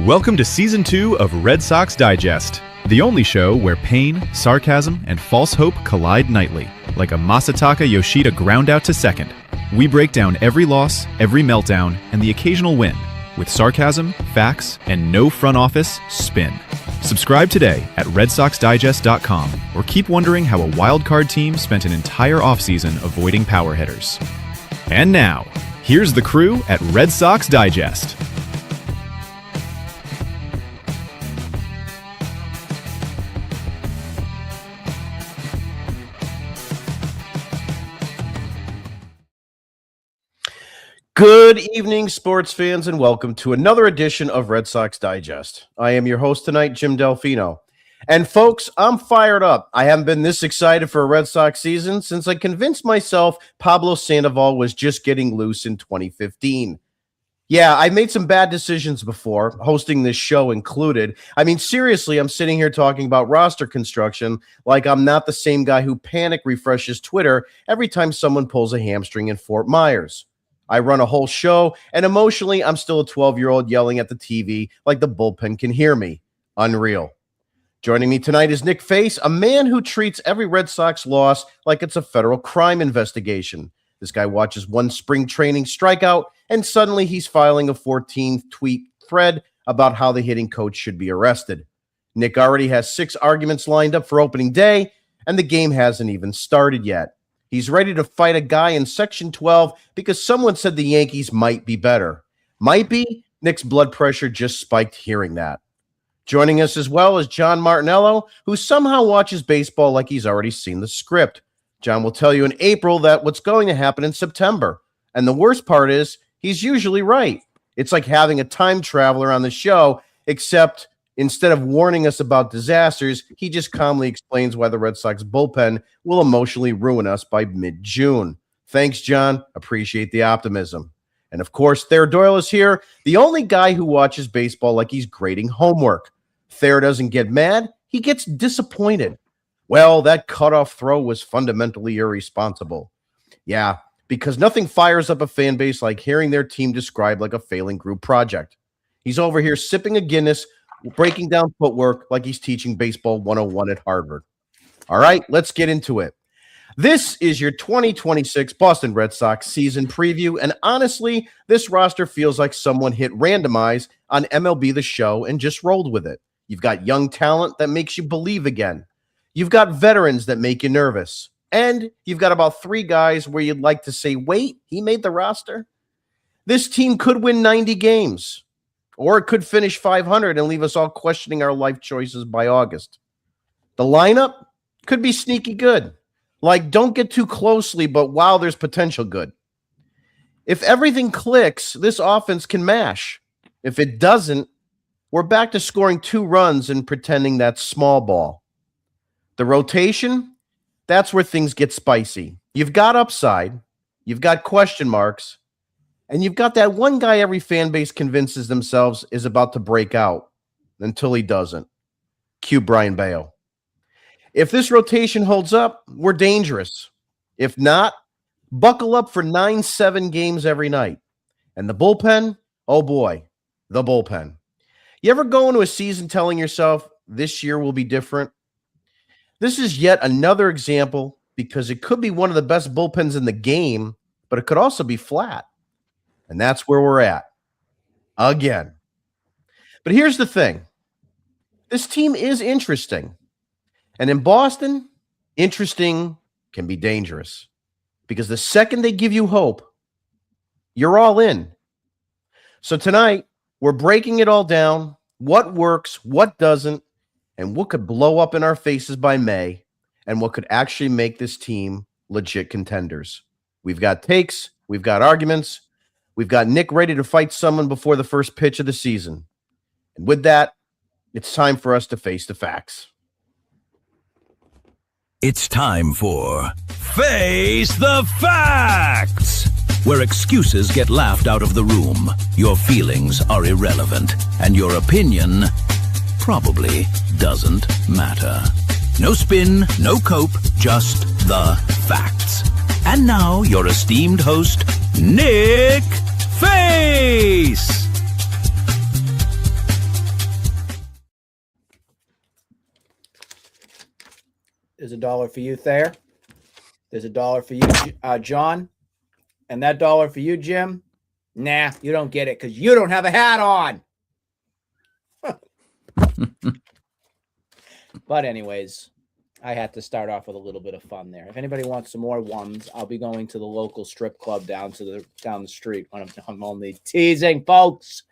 Welcome to Season 2 of Red Sox Digest, the only show where pain, sarcasm, and false hope collide nightly, like a Masataka Yoshida ground out to second. We break down every loss, every meltdown, and the occasional win, with sarcasm, facts, and no front office spin. Subscribe today at RedSoxDigest.com, or keep wondering how a wildcard team spent an entire offseason avoiding power hitters. And now, here's the crew at Red Sox Digest. Good evening, sports fans, and welcome to another edition of Red Sox Digest. I am your host tonight, Jim Delfino. And folks, I'm fired up. I haven't been this excited for a Red Sox season since I convinced myself Pablo Sandoval was just getting loose in 2015. Yeah, I made some bad decisions before, hosting this show included. I mean, seriously, I'm sitting here talking about roster construction like I'm not the same guy who panic refreshes Twitter every time someone pulls a hamstring in Fort Myers. I run a whole show, and emotionally, I'm still a 12-year-old yelling at the TV like the bullpen can hear me. Unreal. Joining me tonight is Nick Face, a man who treats every Red Sox loss like it's a federal crime investigation. This guy watches one spring training strikeout, and suddenly he's filing a 14-tweet thread about how the hitting coach should be arrested. Nick already has 6 arguments lined up for opening day, and the game hasn't even started yet. He's ready to fight a guy in Section 12 because someone said the Yankees might be better. Might be? Nick's blood pressure just spiked hearing that. Joining us as well is John Martinello, who somehow watches baseball like he's already seen the script. John will tell you in April that what's going to happen in September. And the worst part is he's usually right. It's like having a time traveler on the show, except instead of warning us about disasters, he just calmly explains why the Red Sox bullpen will emotionally ruin us by mid-June. Thanks, John. Appreciate the optimism. And of course, Thayer Doyle is here, the only guy who watches baseball like he's grading homework. Thayer doesn't get mad. He gets disappointed. Well, that cutoff throw was fundamentally irresponsible. Yeah, because nothing fires up a fan base like hearing their team described like a failing group project. He's over here sipping a Guinness, breaking down footwork like he's teaching baseball 101 at Harvard. All right, let's get into it. This is your 2026 Boston Red Sox season preview, and honestly, this roster feels like someone hit randomize on MLB The Show and just rolled with it. You've got young talent that makes you believe again. You've got veterans that make you nervous. And you've got about 3 guys where you'd like to say, wait, he made the roster? This team could win 90 games. Or it could finish 500 and leave us all questioning our life choices by August. The lineup could be sneaky good. Like, don't get too closely, but wow, there's potential good. If everything clicks, this offense can mash. If it doesn't, we're back to scoring 2 runs and pretending that's small ball. The rotation, that's where things get spicy. You've got upside, you've got question marks, and you've got that one guy every fan base convinces themselves is about to break out until he doesn't. Cue Brian Bayo. If this rotation holds up, we're dangerous. If not, buckle up for 9-7 games every night. And the bullpen, oh boy, the bullpen. You ever go into a season telling yourself this year will be different? This is yet another example because it could be one of the best bullpens in the game, but it could also be flat. And that's where we're at. Again. But here's the thing. This team is interesting. And in Boston, interesting can be dangerous. Because the second they give you hope, you're all in. So tonight, we're breaking it all down. What works, what doesn't, and what could blow up in our faces by May, and what could actually make this team legit contenders. We've got takes. We've got arguments. We've got Nick ready to fight someone before the first pitch of the season. And with that, it's time for us to face the facts. It's time for Face the Facts, where excuses get laughed out of the room, your feelings are irrelevant, and your opinion probably doesn't matter. No spin, no cope, just the facts. And now, your esteemed host, Nick Face. $1 for you, Thayer. There's $1 for you, John. And that $1 for you, Jim. Nah, you don't get it because you don't have a hat on. But anyways, I had to start off with a little bit of fun there. If anybody wants some more ones, I'll be going to the local strip club down the street. I'm only teasing, folks.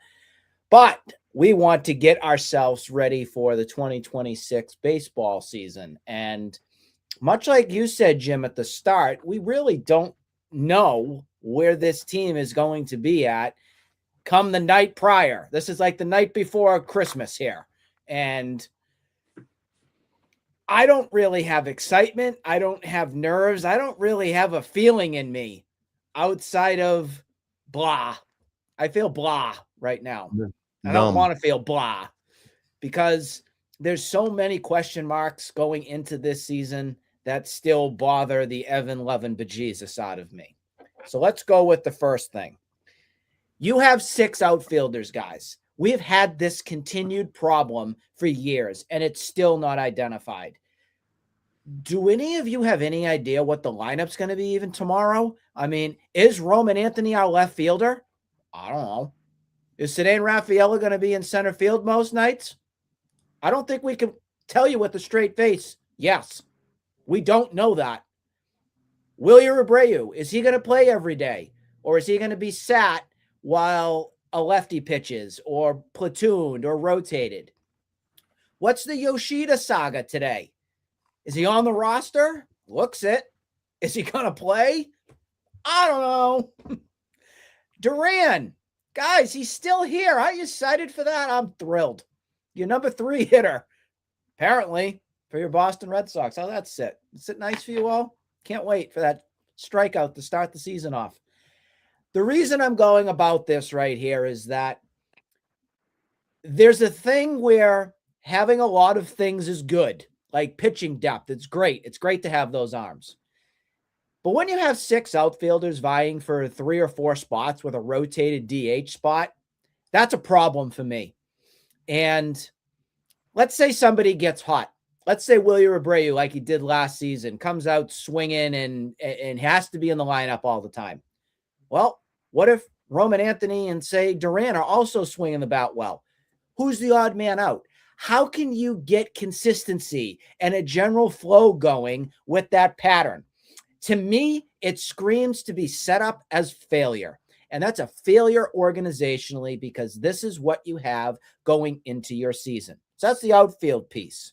But we want to get ourselves ready for the 2026 baseball season. And much like you said, Jim, at the start, we really don't know where this team is going to be at come the night prior. This is like the night before Christmas here. And I don't really have excitement. I don't have nerves. I don't really have a feeling in me outside of blah. I feel blah right now. I don't want to feel blah because there's so many question marks going into this season that still bother the Evan Levin bejesus out of me. So let's go with the first thing. You have 6 outfielders, guys. We've had this continued problem for years, and it's still not identified. Do any of you have any idea what the lineup's going to be even tomorrow? I mean, is Roman Anthony our left fielder? I don't know. Is Ceddanne Rafaela going to be in center field most nights? I don't think we can tell you with a straight face. Yes, we don't know that. Wilyer Abreu, is he going to play every day? Or is he going to be sat while a lefty pitches or platooned or rotated? What's the Yoshida saga today? Is he on the roster? Looks it. Is he going to play? I don't know. Duran, guys, he's still here. Are you excited for that? I'm thrilled. Your number 3 hitter, apparently, for your Boston Red Sox. How's that sit? Is it nice for you all? Can't wait for that strikeout to start the season off. The reason I'm going about this right here is that there's a thing where having a lot of things is good, like pitching depth. It's great. It's great to have those arms. But when you have 6 outfielders vying for 3 or 4 spots with a rotated DH spot, that's a problem for me. And let's say somebody gets hot. Let's say Wilyer Abreu, like he did last season, comes out swinging and has to be in the lineup all the time. Well, what if Roman Anthony and, say, Duran are also swinging the bat well? Who's the odd man out? How can you get consistency and a general flow going with that pattern? To me, it screams to be set up as failure. And that's a failure organizationally because this is what you have going into your season. So that's the outfield piece.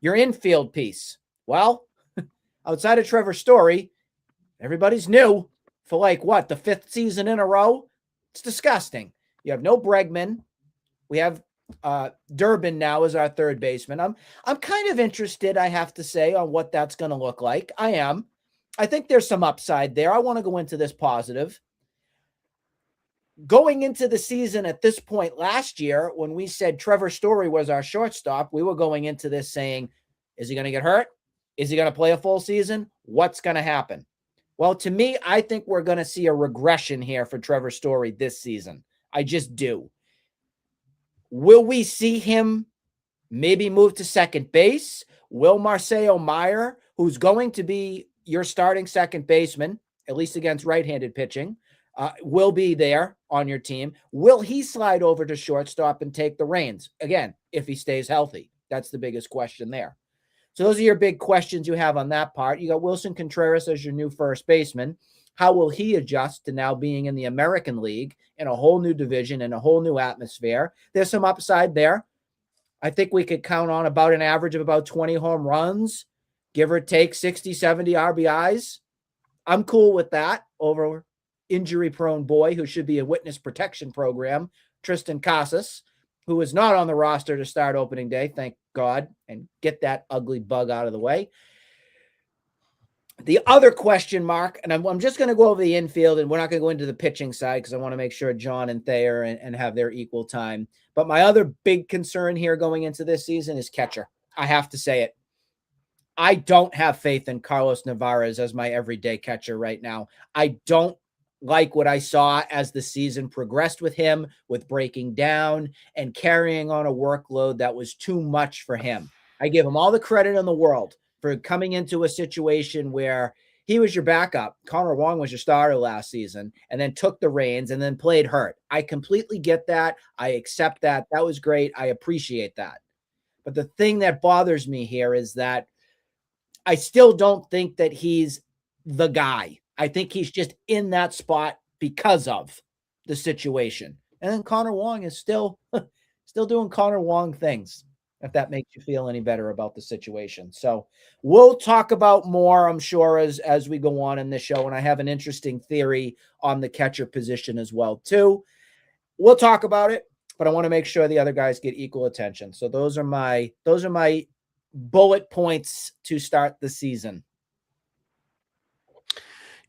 Your infield piece. Well, outside of Trevor Story, everybody's new for like what, the 5th season in a row? It's disgusting. You have no Bregman. We have Durbin now as our third baseman. I'm kind of interested, I have to say, on what that's going to look like. I am. I think there's some upside there. I want to go into this positive. Going into the season at this point last year, when we said Trevor Story was our shortstop, we were going into this saying, is he going to get hurt? Is he going to play a full season? What's going to happen? Well, to me, I think we're going to see a regression here for Trevor Story this season. I just do. Will we see him maybe move to second base? Will Marcelo Meyer, who's going to be your starting second baseman, at least against right-handed pitching, will be there on your team? Will he slide over to shortstop and take the reins? Again, if he stays healthy. That's the biggest question there. So those are your big questions you have on that part. You got Wilson Contreras as your new first baseman. How will he adjust to now being in the American League in a whole new division and a whole new atmosphere? There's some upside there. I think we could count on about an average of about 20 home runs, give or take 60, 70 RBIs. I'm cool with that over injury-prone boy who should be a witness protection program, Tristan Casas, who is not on the roster to start opening day, thank God, and get that ugly bug out of the way. The other question mark, and I'm just going to go over the infield, and we're not going to go into the pitching side because I want to make sure John and Thayer and have their equal time. But my other big concern here going into this season is catcher. I have to say it. I don't have faith in Carlos Nevarez as my everyday catcher right now. I don't like what I saw as the season progressed with him, with breaking down and carrying on a workload that was too much for him. I give him all the credit in the world for coming into a situation where he was your backup. Connor Wong was your starter last season and then took the reins and then played hurt. I completely get that. I accept that. That was great. I appreciate that. But the thing that bothers me here is that I still don't think that he's the guy. I think he's just in that spot because of the situation. And then Connor Wong is still doing Connor Wong things, if that makes you feel any better about the situation. So we'll talk about more, I'm sure, as we go on in this show. And I have an interesting theory on the catcher position as well, too. We'll talk about it, but I want to make sure the other guys get equal attention. So those are my bullet points to start the season.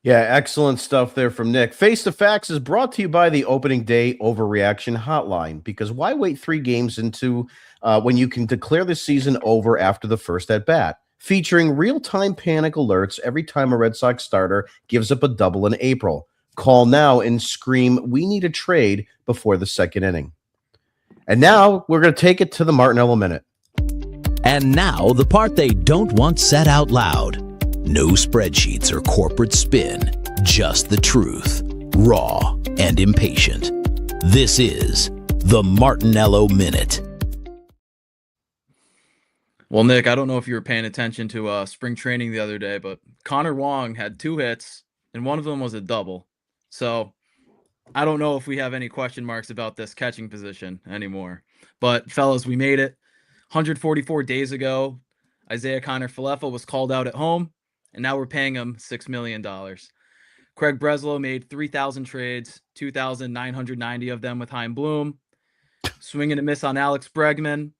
Yeah, excellent stuff there from Nick. Face the Facts is brought to you by the Opening Day Overreaction Hotline, because why wait 3 games into when you can declare the season over after the first at bat? Featuring real-time panic alerts every time a Red Sox starter gives up a double in April. Call now and scream, "We need a trade," before the second inning. And now we're going to take it to the Martinello Minute. And now the part they don't want said out loud. No spreadsheets or corporate spin, just the truth, raw and impatient. This is the Martinello Minute. Well, Nick, I don't know if you were paying attention to spring training the other day, but Connor Wong had 2 hits, and one of them was a double. So I don't know if we have any question marks about this catching position anymore. But, fellas, we made it. 144 days ago, Isaiah Kiner-Falefa was called out at home, and now we're paying him $6 million. Craig Breslow made 3,000 trades, 2,990 of them with Chaim Bloom. Swing and a miss on Alex Bregman,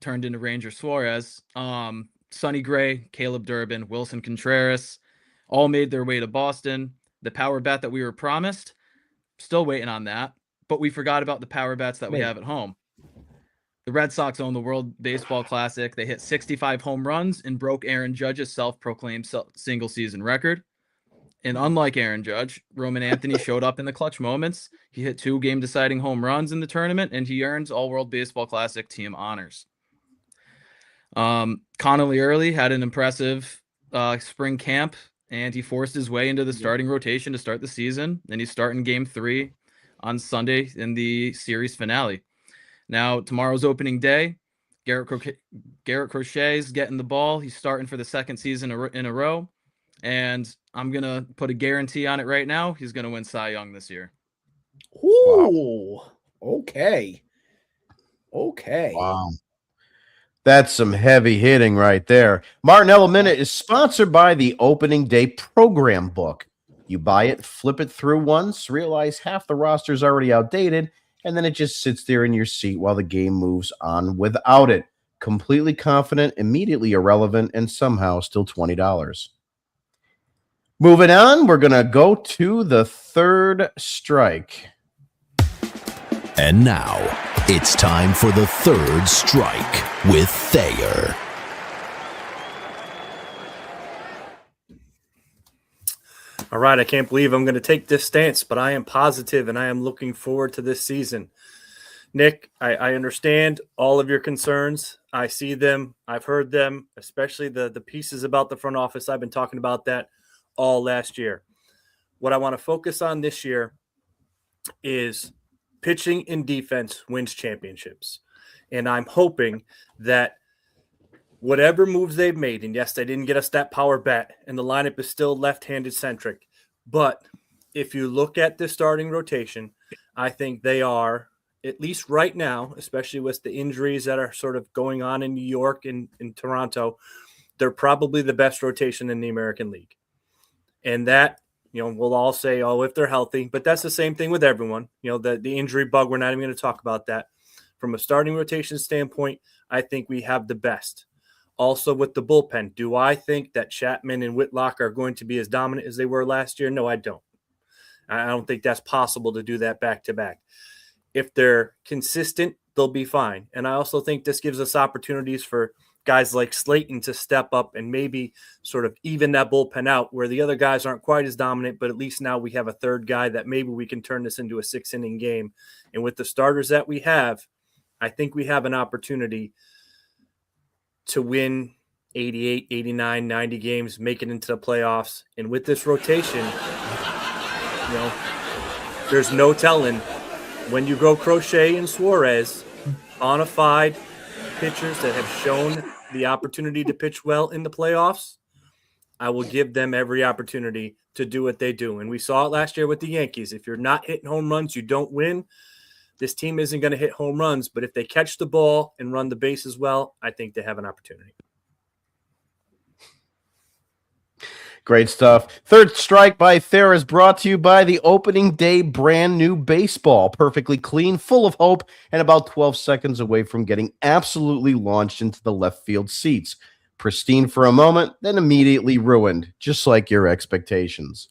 turned into Ranger Suarez. Sonny Gray, Caleb Durbin, Wilson Contreras, all made their way to Boston. The power bet that we were promised, still waiting on that, but we forgot about the power bets that we have at home. The Red Sox own the World Baseball Classic. They hit 65 home runs and broke Aaron Judge's self-proclaimed single-season record. And unlike Aaron Judge, Roman Anthony showed up in the clutch moments. He hit 2 game-deciding home runs in the tournament, and he earns All-World Baseball Classic team honors. Connolly Early had an impressive spring camp, and he forced his way into the starting rotation to start the season, and he's starting Game 3 on Sunday in the series finale. Now, tomorrow's opening day, Garrett Crochet's getting the ball. He's starting for the second season in a row. And I'm going to put a guarantee on it right now. He's going to win Cy Young this year. Ooh, wow. Okay. Wow. That's some heavy hitting right there. Martinello Minute is sponsored by the Opening Day Program Book. You buy it, flip it through once, realize half the roster is already outdated, and then it just sits there in your seat while the game moves on without it. Completely confident, immediately irrelevant, and somehow still $20. Moving on, we're going to go to the third strike. And now it's time for the third strike with Thayer. All right, I can't believe I'm going to take this stance, but I am positive and I am looking forward to this season. Nick, I understand all of your concerns. I see them. I've heard them, especially the pieces about the front office. I've been talking about that all last year. What I want to focus on this year is pitching and defense wins championships. And I'm hoping that whatever moves they've made, and yes, they didn't get us that power bat, and the lineup is still left-handed centric. But if you look at the starting rotation, I think they are, at least right now, especially with the injuries that are sort of going on in New York and in Toronto, they're probably the best rotation in the American League. And that, we'll all say, oh, if they're healthy, but that's the same thing with everyone. The injury bug, we're not even going to talk about that. From a starting rotation standpoint, I think we have the best. Also with the bullpen, do I think that Chapman and Whitlock are going to be as dominant as they were last year? No, I don't. I don't think that's possible to do that back-to-back. If they're consistent, they'll be fine. And I also think this gives us opportunities for guys like Slayton to step up and maybe sort of even that bullpen out where the other guys aren't quite as dominant, but at least now we have a third guy that maybe we can turn this into a 6-inning game. And with the starters that we have, I think we have an opportunity to win 88, 89, 90 games, make it into the playoffs. And with this rotation, there's no telling when you go Crochet and Suarez, bona fide pitchers that have shown the opportunity to pitch well in the playoffs. I will give them every opportunity to do what they do. And we saw it last year with the Yankees. If you're not hitting home runs, you don't win. This team isn't going to hit home runs, but if they catch the ball and run the bases well, I think they have an opportunity. Great stuff. Third Strike by Thayer is brought to you by the opening day brand new baseball. Perfectly clean, full of hope, and about 12 seconds away from getting absolutely launched into the left field seats. Pristine for a moment, then immediately ruined, just like your expectations.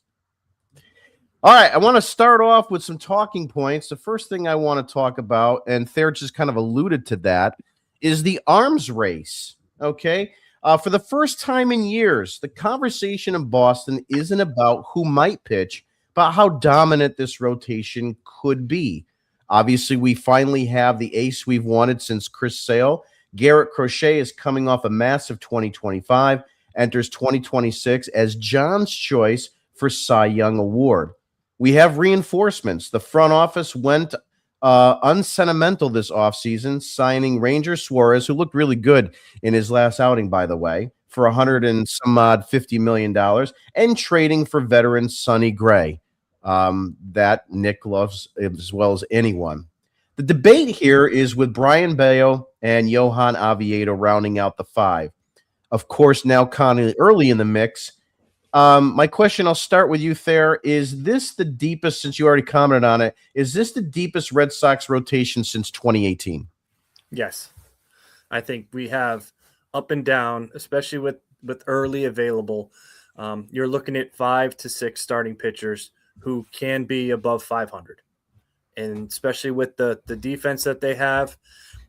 All right, I want to start off with some talking points. The first thing I want to talk about, and Thayer just kind of alluded to that, is the arms race, okay? For the first time in years, the conversation in Boston isn't about who might pitch, but how dominant this rotation could be. Obviously, we finally have the ace we've wanted since Chris Sale. Garrett Crochet is coming off a massive 2025, enters 2026 as John's choice for Cy Young Award. We have reinforcements. The front office went unsentimental this offseason, signing Ranger Suarez, who looked really good in his last outing, by the way, for $150 million, and trading for veteran Sonny Gray, that Nick loves as well as anyone. The debate here is with Brian Bello and Johan Oviedo rounding out the five. Of course, now Connolly early in the mix. My question, I'll start with you, Thayer. Is this the deepest, since you already commented on it, is this the deepest Red Sox rotation since 2018? Yes. I think we have up and down, especially with early available. You're looking at 5 to 6 starting pitchers who can be above 500. And especially with the defense that they have,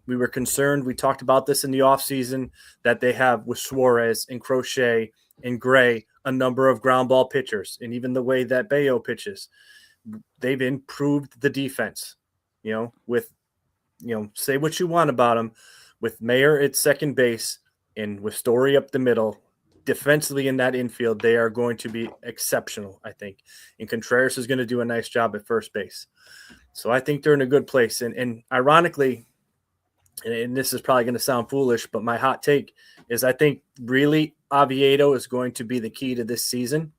we were concerned. We talked about this in the offseason that they have with Suarez and Crochet and Gray, a number of ground ball pitchers, and even the way that Bello pitches, they've improved the defense, say what you want about them, with Mayer at second base and with Story up the middle, defensively in that infield, they are going to be exceptional, I think. And Contreras is going to do a nice job at first base. So I think they're in a good place. And ironically, and this is probably going to sound foolish, but my hot take is I think really Oviedo is going to be the key to this season.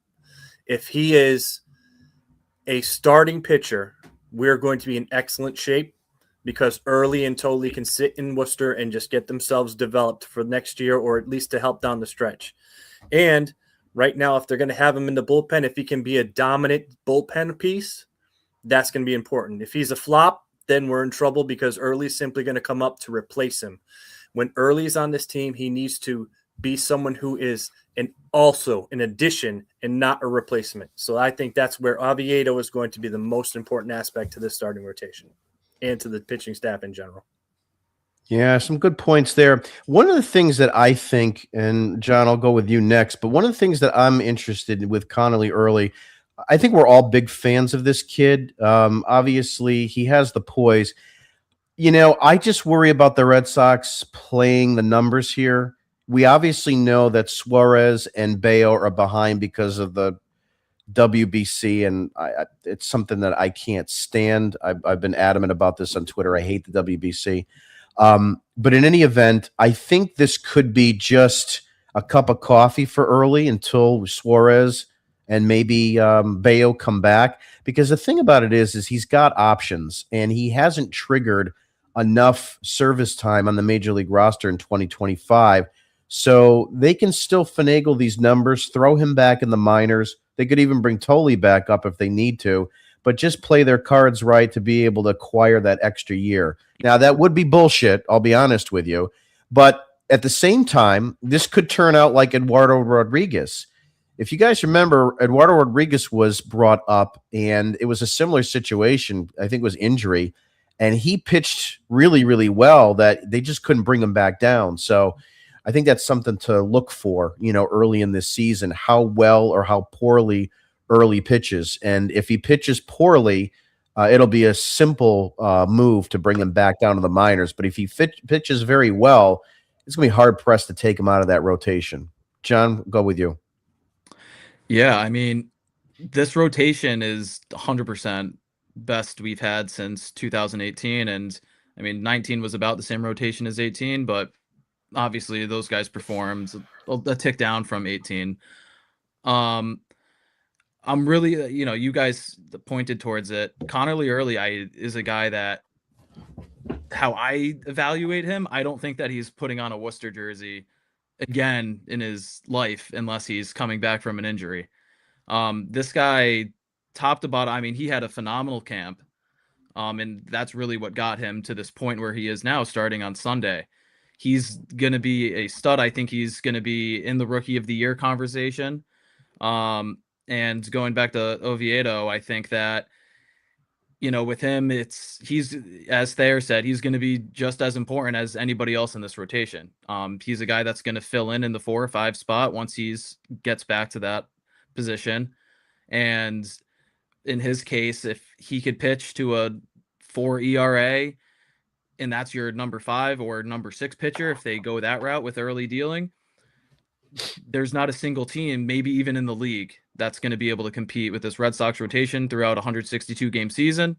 If he is a starting pitcher, we're going to be in excellent shape because Early and Tolley can sit in Worcester and just get themselves developed for next year, or at least to help down the stretch. And right now, if they're going to have him in the bullpen, if he can be a dominant bullpen piece, that's going to be important. If he's a flop, then we're in trouble because Early's simply going to come up to replace him. When Early's on this team, he needs to be someone who is also an addition and not a replacement. So I think that's where Oviedo is going to be the most important aspect to this starting rotation and to the pitching staff in general. Yeah, some good points there. One of the things that I think, and John, I'll go with you next, but one of the things that I'm interested in with Connolly Early, I think we're all big fans of this kid. Obviously, he has the poise. I just worry about the Red Sox playing the numbers here. We obviously know that Suarez and Bello are behind because of the WBC, and it's something that I can't stand. I've been adamant about this on Twitter. I hate the WBC. But in any event, I think this could be just a cup of coffee for Early until Suarez and maybe Bello come back. Because the thing about it is he's got options, and he hasn't triggered enough service time on the Major League roster in 2025. So they can still finagle these numbers, throw him back in the minors. They could even bring Tolley back up if they need to, but just play their cards right to be able to acquire that extra year. Now, that would be bullshit, I'll be honest with you. But at the same time, this could turn out like Eduardo Rodriguez. If you guys remember, Eduardo Rodriguez was brought up, and it was a similar situation. I think it was injury, and he pitched really, really well that they just couldn't bring him back down. So I think that's something to look for, early in this season, how well or how poorly Early pitches. And if he pitches poorly, it'll be a simple move to bring him back down to the minors. But if he pitches very well, it's going to be hard pressed to take him out of that rotation. John, go with you. Yeah, I mean, this rotation is 100% best we've had since 2018. And I mean, 19 was about the same rotation as 18, but obviously those guys performed a tick down from 18. I'm really, you guys pointed towards it. Connerly Early is a guy that, how I evaluate him, I don't think that he's putting on a Worcester jersey again in his life unless he's coming back from an injury. This guy, top to bottom, I mean, he had a phenomenal camp. And that's really what got him to this point where he is now, starting on Sunday. He's going to be a stud. I think he's going to be in the Rookie of the Year conversation. And going back to Oviedo, I think that, with him, he's, as Thayer said, he's going to be just as important as anybody else in this rotation. He's a guy that's going to fill in the 4 or 5 spot once gets back to that position. And in his case, if he could pitch to a 4 ERA, and that's your number 5 or number 6 pitcher, if they go that route with early dealing, there's not a single team, maybe even in the league, that's going to be able to compete with this Red Sox rotation throughout a 162 game season.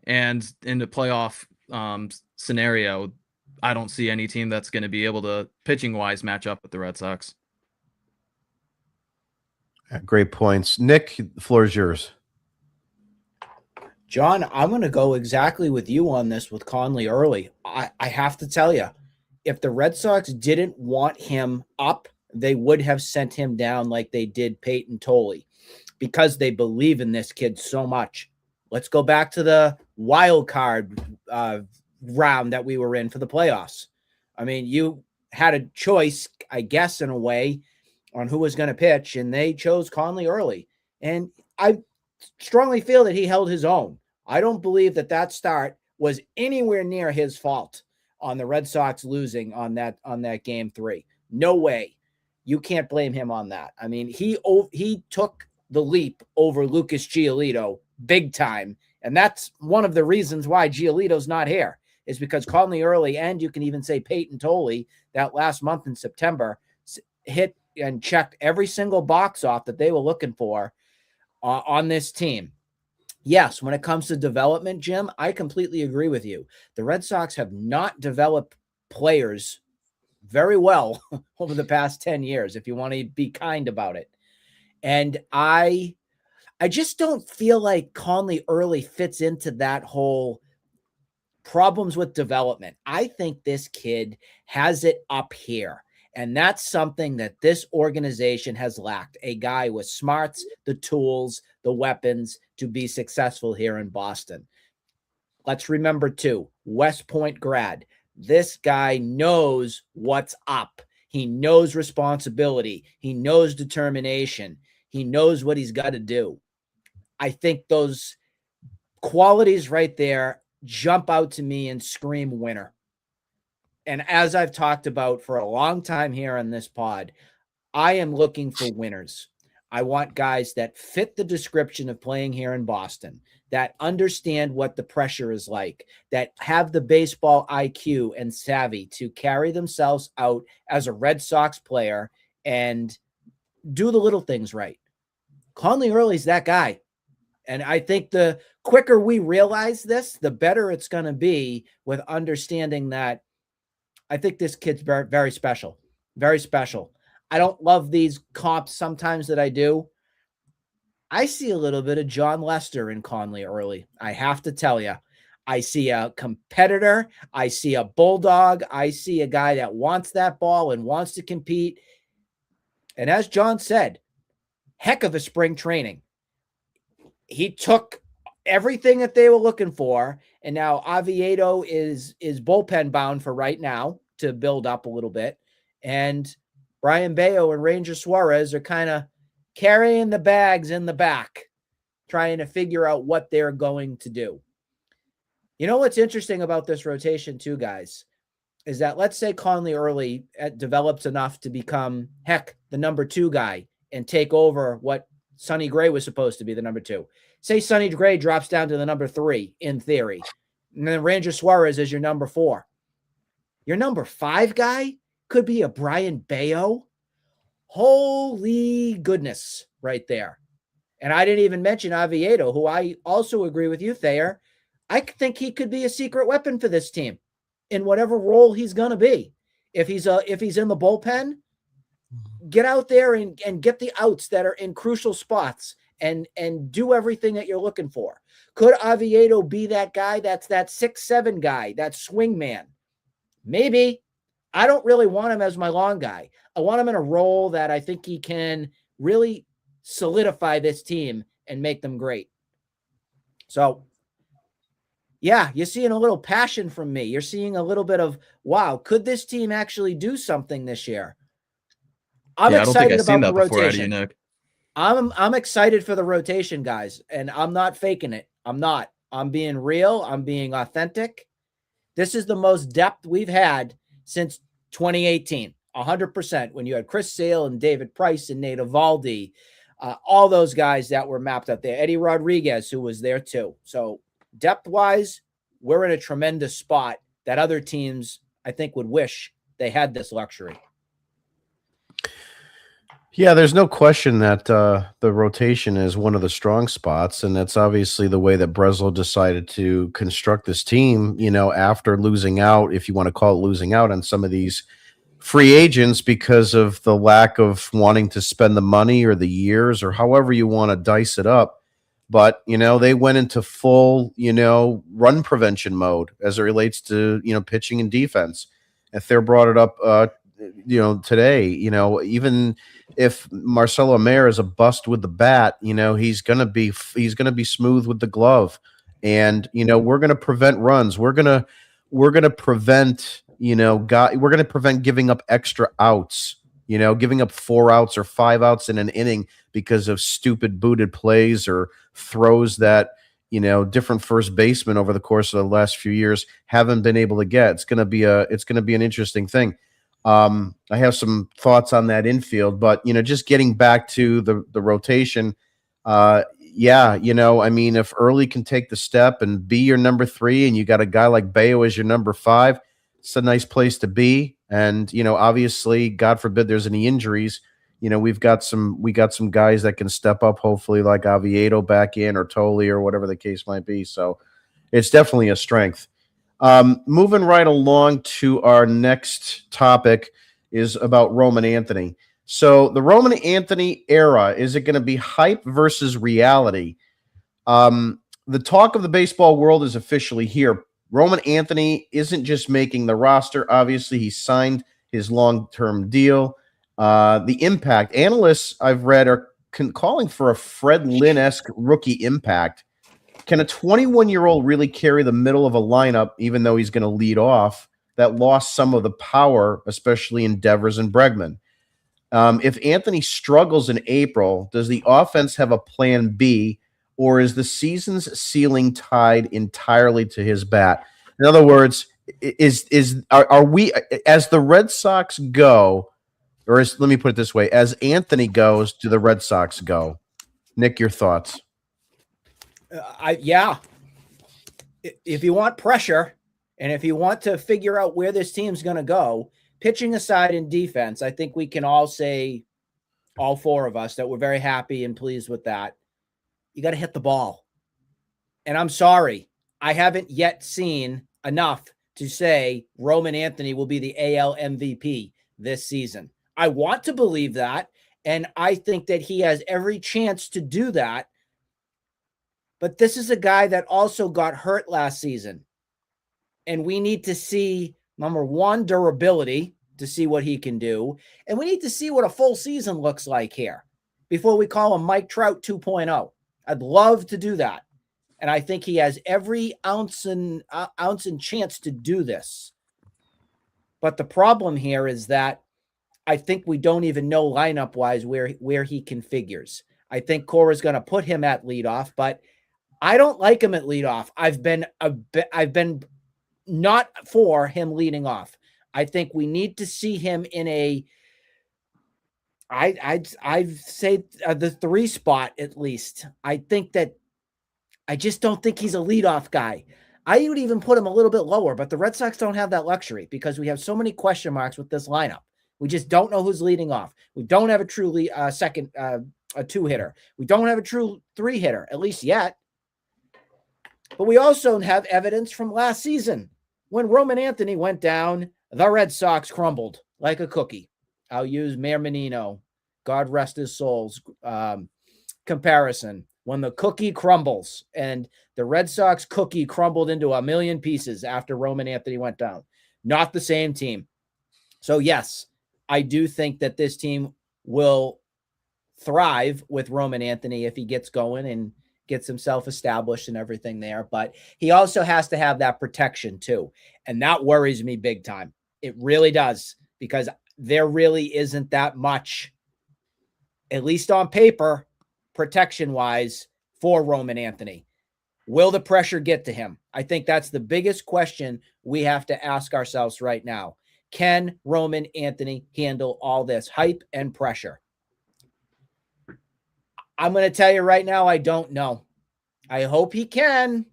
And in the playoff scenario, I don't see any team that's going to be able to, pitching wise, match up with the Red Sox. Great points. Nick, the floor is yours. John, I'm going to go exactly with you on this with Conley Early. I have to tell you, if the Red Sox didn't want him up, they would have sent him down like they did Peyton Tolley, because they believe in this kid so much. Let's go back to the wild card round that we were in for the playoffs. I mean, you had a choice, I guess, in a way, on who was going to pitch, and they chose Conley Early. And I strongly feel that he held his own. I don't believe that start was anywhere near his fault on the Red Sox losing on that game 3. No way. You can't blame him on that. I mean, he took the leap over Lucas Giolito big time. And that's one of the reasons why Giolito's not here, is because Conley Early, and you can even say Peyton Tolley, that last month in September, hit and checked every single box off that they were looking for on this team. Yes, when it comes to development, Jim, I completely agree with you. The Red Sox have not developed players very well over the past 10 years, if you want to be kind about it. And I just don't feel like Conley Early fits into that whole problems with development. I think this kid has it up here. And that's something that this organization has lacked. A guy with smarts, the tools, the weapons to be successful here in Boston. Let's remember, too, West Point grad. This guy knows what's up. He knows responsibility. He knows determination. He knows what he's got to do. I think those qualities right there jump out to me and scream winner. And as I've talked about for a long time here on this pod, I am looking for winners. I want guys that fit the description of playing here in Boston, that understand what the pressure is like, that have the baseball IQ and savvy to carry themselves out as a Red Sox player and do the little things right. Conley Early's that guy. And I think the quicker we realize this, the better it's going to be with understanding that I think this kid's very, very special. Very special. I don't love these comps sometimes that I do. I see a little bit of John Lester in Conley Early. I have to tell you. I see a competitor. I see a bulldog. I see a guy that wants that ball and wants to compete. And as John said, heck of a spring training. He took everything that they were looking for, and now Oviedo is bullpen bound for right now to build up a little bit. And Brian Bayo and Ranger Suarez are kind of carrying the bags in the back, trying to figure out what they're going to do. You know what's interesting about this rotation too, guys, is that let's say Conley Early develops enough to become, heck, the number 2 guy and take over what Sonny Gray was supposed to be the number 2. Say Sonny Gray drops down to the number 3 in theory, and then Ranger Suarez is your number 4. Your number 5 guy could be a Brian Bayo. Holy goodness right there. And I didn't even mention Oviedo, who I also agree with you, Thayer. I think he could be a secret weapon for this team in whatever role he's going to be. If he's in the bullpen, get out there and get the outs that are in crucial spots and do everything that you're looking for. Could Oviedo be that guy that's that 6'7" guy, that swing man? Maybe. I don't really want him as my long guy. I want him in a role that I think he can really solidify this team and make them great. So, yeah, you're seeing a little passion from me. You're seeing a little bit of, wow, could this team actually do something this year? I'm excited about the rotation. Nick. I'm excited for the rotation, guys, and I'm not faking it. I'm not. I'm being real. I'm being authentic. This is the most depth we've had since 2018, 100%, when you had Chris Sale and David Price and Nate Eovaldi, all those guys that were mapped up there. Eddie Rodriguez, who was there too. So depth-wise, we're in a tremendous spot that other teams, I think, would wish they had this luxury. Yeah, there's no question that the rotation is one of the strong spots, and that's obviously the way that Breslow decided to construct this team, after losing out, if you want to call it losing out, on some of these free agents because of the lack of wanting to spend the money or the years or however you want to dice it up. But, they went into full, run prevention mode as it relates to, pitching and defense. If they brought it up, today, even if Marcelo Mayer is a bust with the bat, he's going to be smooth with the glove. And, we're going to prevent runs. We're going to prevent, we're going to prevent giving up extra outs, giving up 4 outs or 5 outs in an inning because of stupid booted plays or throws that, different first basemen over the course of the last few years haven't been able to get. It's going to be an interesting thing. I have some thoughts on that infield, but, just getting back to the rotation, if Early can take the step and be your number 3 and you got a guy like Bayo as your number 5, it's a nice place to be. And, obviously, God forbid there's any injuries, we got some guys that can step up, hopefully, like Oviedo back in or Tolley or whatever the case might be. So it's definitely a strength. Moving right along to our next topic is about Roman Anthony. So the Roman Anthony era, is it going to be hype versus reality? The talk of the baseball world is officially here. Roman Anthony isn't just making the roster. Obviously, he signed his long-term deal. The impact, analysts I've read are calling for a Fred Lynn-esque rookie impact. Can a 21-year-old really carry the middle of a lineup, even though he's going to lead off, that lost some of the power, especially in Devers and Bregman? If Anthony struggles in April, does the offense have a plan B, or is the season's ceiling tied entirely to his bat? In other words, are we, as the Red Sox go, or let me put it this way, as Anthony goes, do the Red Sox go? Nick, your thoughts? If you want pressure and if you want to figure out where this team's going to go, pitching aside in defense, I think we can all say, all 4 of us, that we're very happy and pleased with that. You got to hit the ball. And I'm sorry, I haven't yet seen enough to say Roman Anthony will be the AL MVP this season. I want to believe that, and I think that he has every chance to do that. But this is a guy that also got hurt last season. And we need to see, number 1, durability to see what he can do. And we need to see what a full season looks like here before we call him Mike Trout 2.0. I'd love to do that. And I think he has every ounce and chance to do this. But the problem here is that I think we don't even know lineup-wise where he configures. I think Cora's going to put him at leadoff, but I don't like him at leadoff. I've been not for him leading off. I think we need to see him in a, I'd say the 3 spot at least. I think that I just don't think he's a leadoff guy. I would even put him a little bit lower, but the Red Sox don't have that luxury because we have so many question marks with this lineup. We just don't know who's leading off. We don't have a truly a two-hitter. We don't have a true three-hitter, at least yet. But we also have evidence from last season. When Roman Anthony went down, the Red Sox crumbled like a cookie. I'll use Mayor Menino, God rest his soul's comparison. When the cookie crumbles, and the Red Sox cookie crumbled into a million pieces after Roman Anthony went down. Not the same team. So yes, I do think that this team will thrive with Roman Anthony if he gets going and gets himself established and everything there. But he also has to have that protection too. And that worries me big time. It really does, because there really isn't that much, at least on paper, protection-wise, for Roman Anthony. Will the pressure get to him? I think that's the biggest question we have to ask ourselves right now. Can Roman Anthony handle all this hype and pressure? I'm going to tell you right now, I don't know. I hope he can.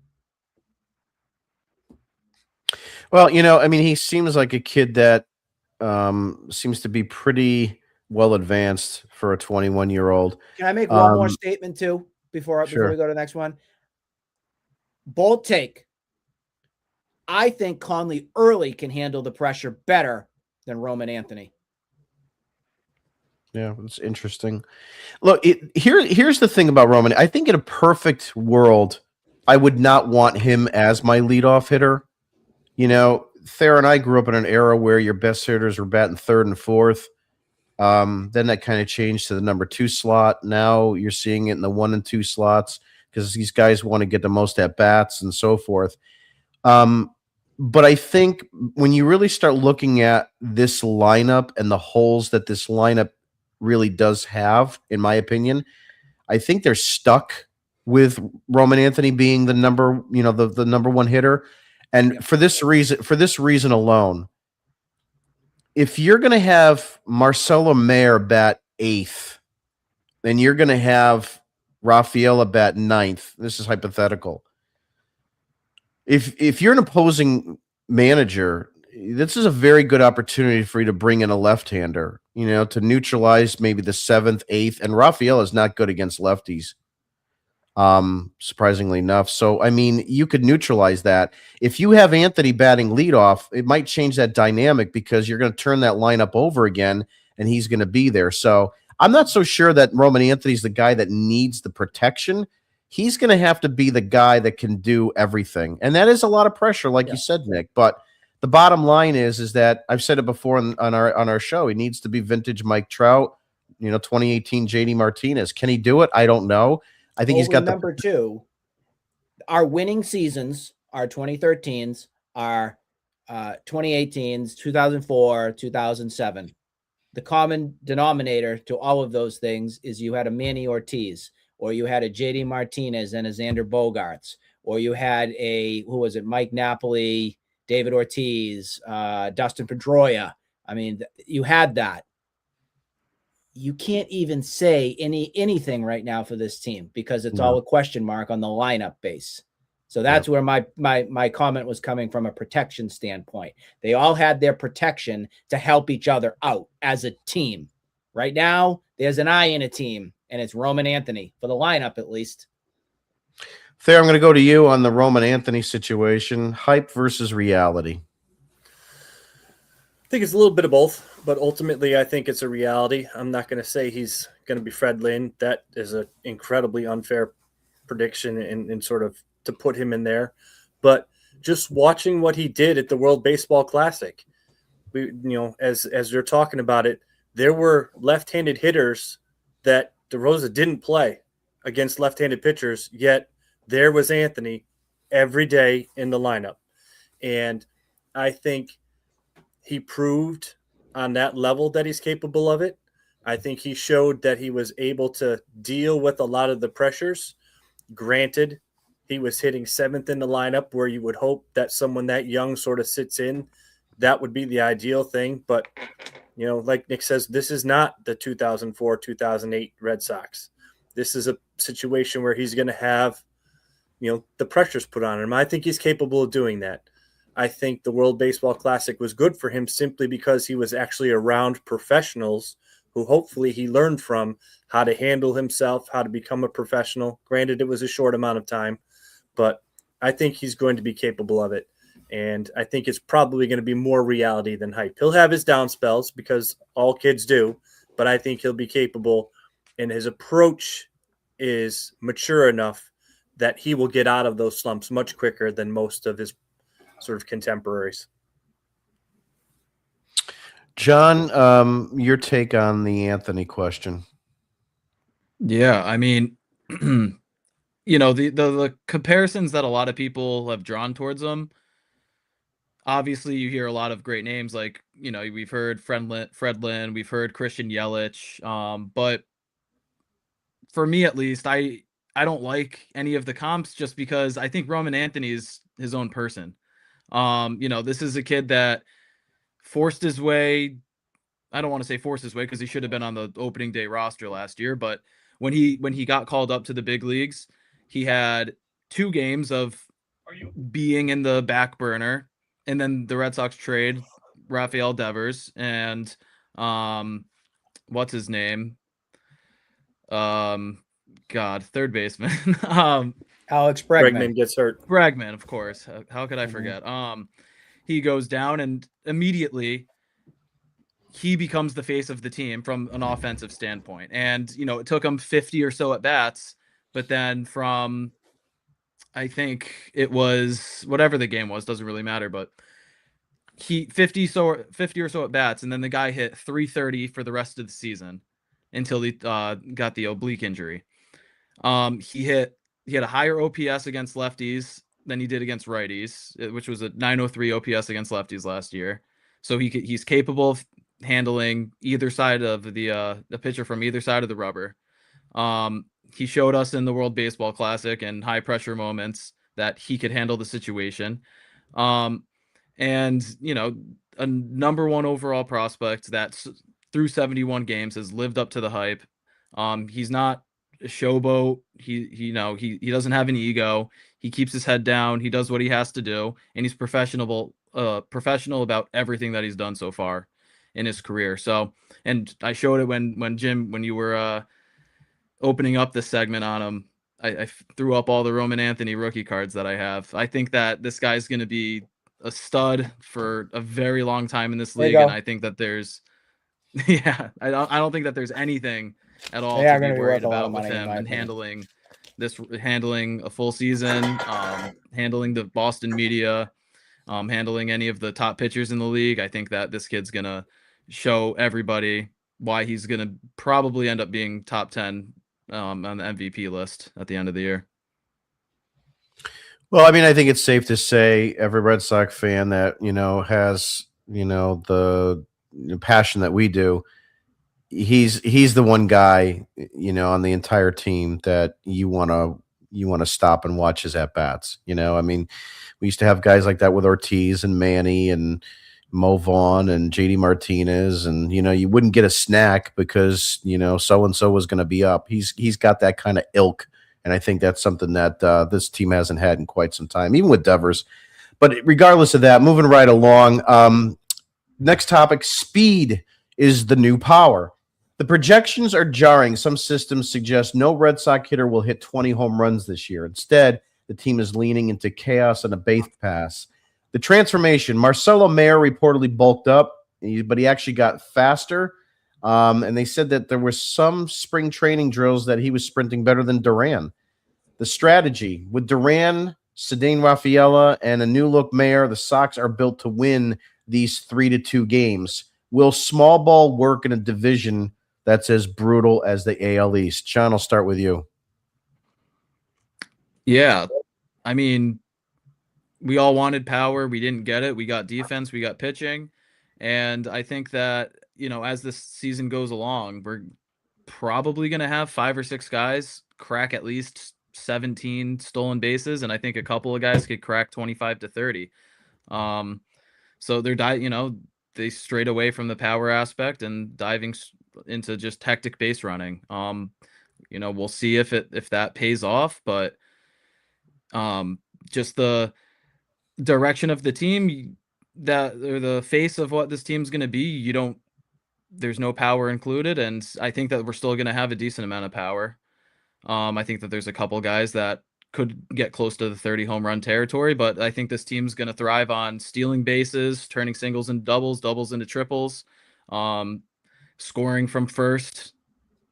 Well, he seems like a kid that seems to be pretty well advanced for a 21-year-old. Can I make one more statement too before we go to the next one? Bold take. I think Conley early can handle the pressure better than Roman Anthony. Yeah, it's interesting. Look, here's the thing about Roman. I think in a perfect world, I would not want him as my leadoff hitter. Thayer and I grew up in an era where your best hitters were batting third and fourth. Then that kind of changed to the number 2 slot. Now you're seeing it in the 1 and 2 slots because these guys want to get the most at bats and so forth. But I think when you really start looking at this lineup and the holes that this lineup really does have, in my opinion, I think they're stuck with Roman Anthony being the number, the number 1 hitter. And for this reason alone, if you're going to have Marcelo Mayer bat 8th, then you're going to have Rafaela bat 9th. This is hypothetical. If you're an opposing manager, this is a very good opportunity for you to bring in a left-hander, to neutralize maybe the 7th, 8th. And Rafaela is not good against lefties, surprisingly enough. So, you could neutralize that. If you have Anthony batting leadoff, it might change that dynamic because you're going to turn that lineup over again, and he's going to be there. So I'm not so sure that Roman Anthony's the guy that needs the protection. He's going to have to be the guy that can do everything. And that is a lot of pressure, like you said, Nick. But the bottom line is that I've said it before on our show. He needs to be vintage Mike Trout, 2018 JD Martinez. Can he do it? I don't know. I think he's got number 2. Our winning seasons are 2013s, our 2018s, 2004, 2007. The common denominator to all of those things is you had a Manny Ortiz, or you had a JD Martinez and a Xander Bogaerts, or you had Mike Napoli, David Ortiz, Dustin Pedroia. You had that. You can't even say anything right now for this team because it's all a question mark on the lineup base. So that's where my comment was coming from, a protection standpoint. They all had their protection to help each other out as a team. Right now, there's an eye in a team, and it's Roman Anthony for the lineup, at least. Thayer, I'm going to go to you on the Roman Anthony situation, hype versus reality. I think it's a little bit of both, but ultimately I think it's a reality. I'm not going to say he's going to be Fred Lynn. That is an incredibly unfair prediction and sort of to put him in there. But just watching what he did at the World Baseball Classic, as you're talking about it, there were left-handed hitters that DeRosa didn't play against left-handed pitchers, yet there was Anthony every day in the lineup. And I think he proved on that level that he's capable of it. I think he showed that he was able to deal with a lot of the pressures. Granted, he was hitting 7th in the lineup, where you would hope that someone that young sort of sits in. That would be the ideal thing. But, like Nick says, this is not the 2004, 2008 Red Sox. This is a situation where he's going to have, the pressure's put on him. I think he's capable of doing that. I think the World Baseball Classic was good for him simply because he was actually around professionals who hopefully he learned from how to handle himself, how to become a professional. Granted, it was a short amount of time, but I think he's going to be capable of it. And I think it's probably going to be more reality than hype. He'll have his down spells because all kids do, but I think he'll be capable, and his approach is mature enough that he will get out of those slumps much quicker than most of his sort of contemporaries. John, your take on the Anthony question? Yeah, I mean, the comparisons that a lot of people have drawn towards him. Obviously, you hear a lot of great names like, we've heard Fredlin, we've heard Christian Yelich, but for me at least, I don't like any of the comps just because I think Roman Anthony is his own person. This is a kid that forced his way. I don't want to say forced his way because he should have been on the opening day roster last year, but when he got called up to the big leagues, he had 2 games of being in the back burner, and then the Red Sox trade Rafael Devers and what's his name? Third baseman. Alex Bregman. Bregman gets hurt. Bregman, of course. How could I forget? He goes down, and immediately he becomes the face of the team from an offensive standpoint. And, it took him 50 or so at bats, but then from, I think it was whatever the game was, doesn't really matter, but he 50 or so at bats. And then the guy hit 330 for the rest of the season until he got the oblique injury. He had a higher OPS against lefties than he did against righties, which was a 903 OPS against lefties last year. So he's capable of handling either side of the pitcher from either side of the rubber. He showed us in the World Baseball Classic and high pressure moments that he could handle the situation. And a number 1 overall prospect that through 71 games has lived up to the hype. He's not a showboat. He doesn't have an ego. He keeps his head down. He does what he has to do, and he's professional about everything that he's done so far in his career. So, and I showed it when Jim, when you were opening up this segment on him, I threw up all the Roman Anthony rookie cards that I have. I think that this guy's going to be a stud for a very long time in this league, and I think that there's, I don't think that there's anything at all to be worried about with him and handling a full season, handling the Boston media, handling any of the top pitchers in the league. I think that this kid's gonna show everybody why he's gonna probably end up being top 10 on the MVP list at the end of the year. Well, I mean, I think it's safe to say every Red Sox fan that has the passion that we do, he's the one guy on the entire team that you want to stop and watch his at bats. I mean, we used to have guys like that with Ortiz and Manny and Mo Vaughn and JD Martinez, and you wouldn't get a snack because so and so was going to be up. He's got that kind of ilk, and I think that's something that this team hasn't had in quite some time, even with Devers. But regardless of that, moving right along. Next topic: speed is the new power. The projections are jarring. Some systems suggest no Red Sox hitter will hit 20 home runs this year. Instead, the team is leaning into chaos and a base pass. The transformation: Marcelo Mayer reportedly bulked up, but he actually got faster. And they said that there were some spring training drills that he was sprinting better than Duran. The strategy: with Duran, Ceddanne Rafaela, and a new look Mayer, the Sox are built to win these 3-2 games. Will small ball work in a division that's as brutal as the AL East? John, I'll start with you. Yeah. I mean, we all wanted power. We didn't get it. We got defense. We got pitching. And I think that, as this season goes along, we're probably going to have 5 or 6 guys crack at least 17 stolen bases. And I think a couple of guys could crack 25 to 30. So they strayed away from the power aspect and diving into just hectic base running. We'll see if that pays off, but Just the direction of the team, or the face of what this team's going to be, there's no power included. And I think that we're still going to have a decent amount of power. I think that there's a couple guys that could get close to the 30 home run territory, but I think this team's going to thrive on stealing bases, turning singles into doubles, doubles into triples, scoring from first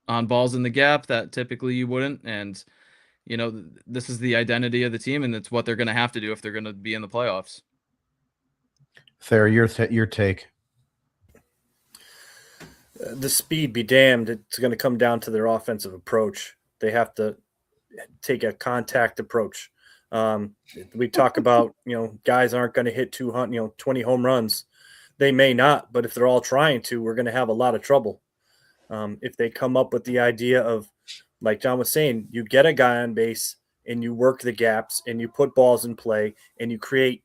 on balls in the gap that typically you wouldn't. And, this is the identity of the team, and it's what they're going to have to do if they're going to be in the playoffs. Thayer, your take. The speed be damned. It's going to come down to their offensive approach. They have to take a contact approach. We talk about, guys aren't going to hit 20 home runs. They may not, but if they're all trying to, we're going to have a lot of trouble. If they come up with the idea of, like John was saying, you get a guy on base and you work the gaps and you put balls in play and you create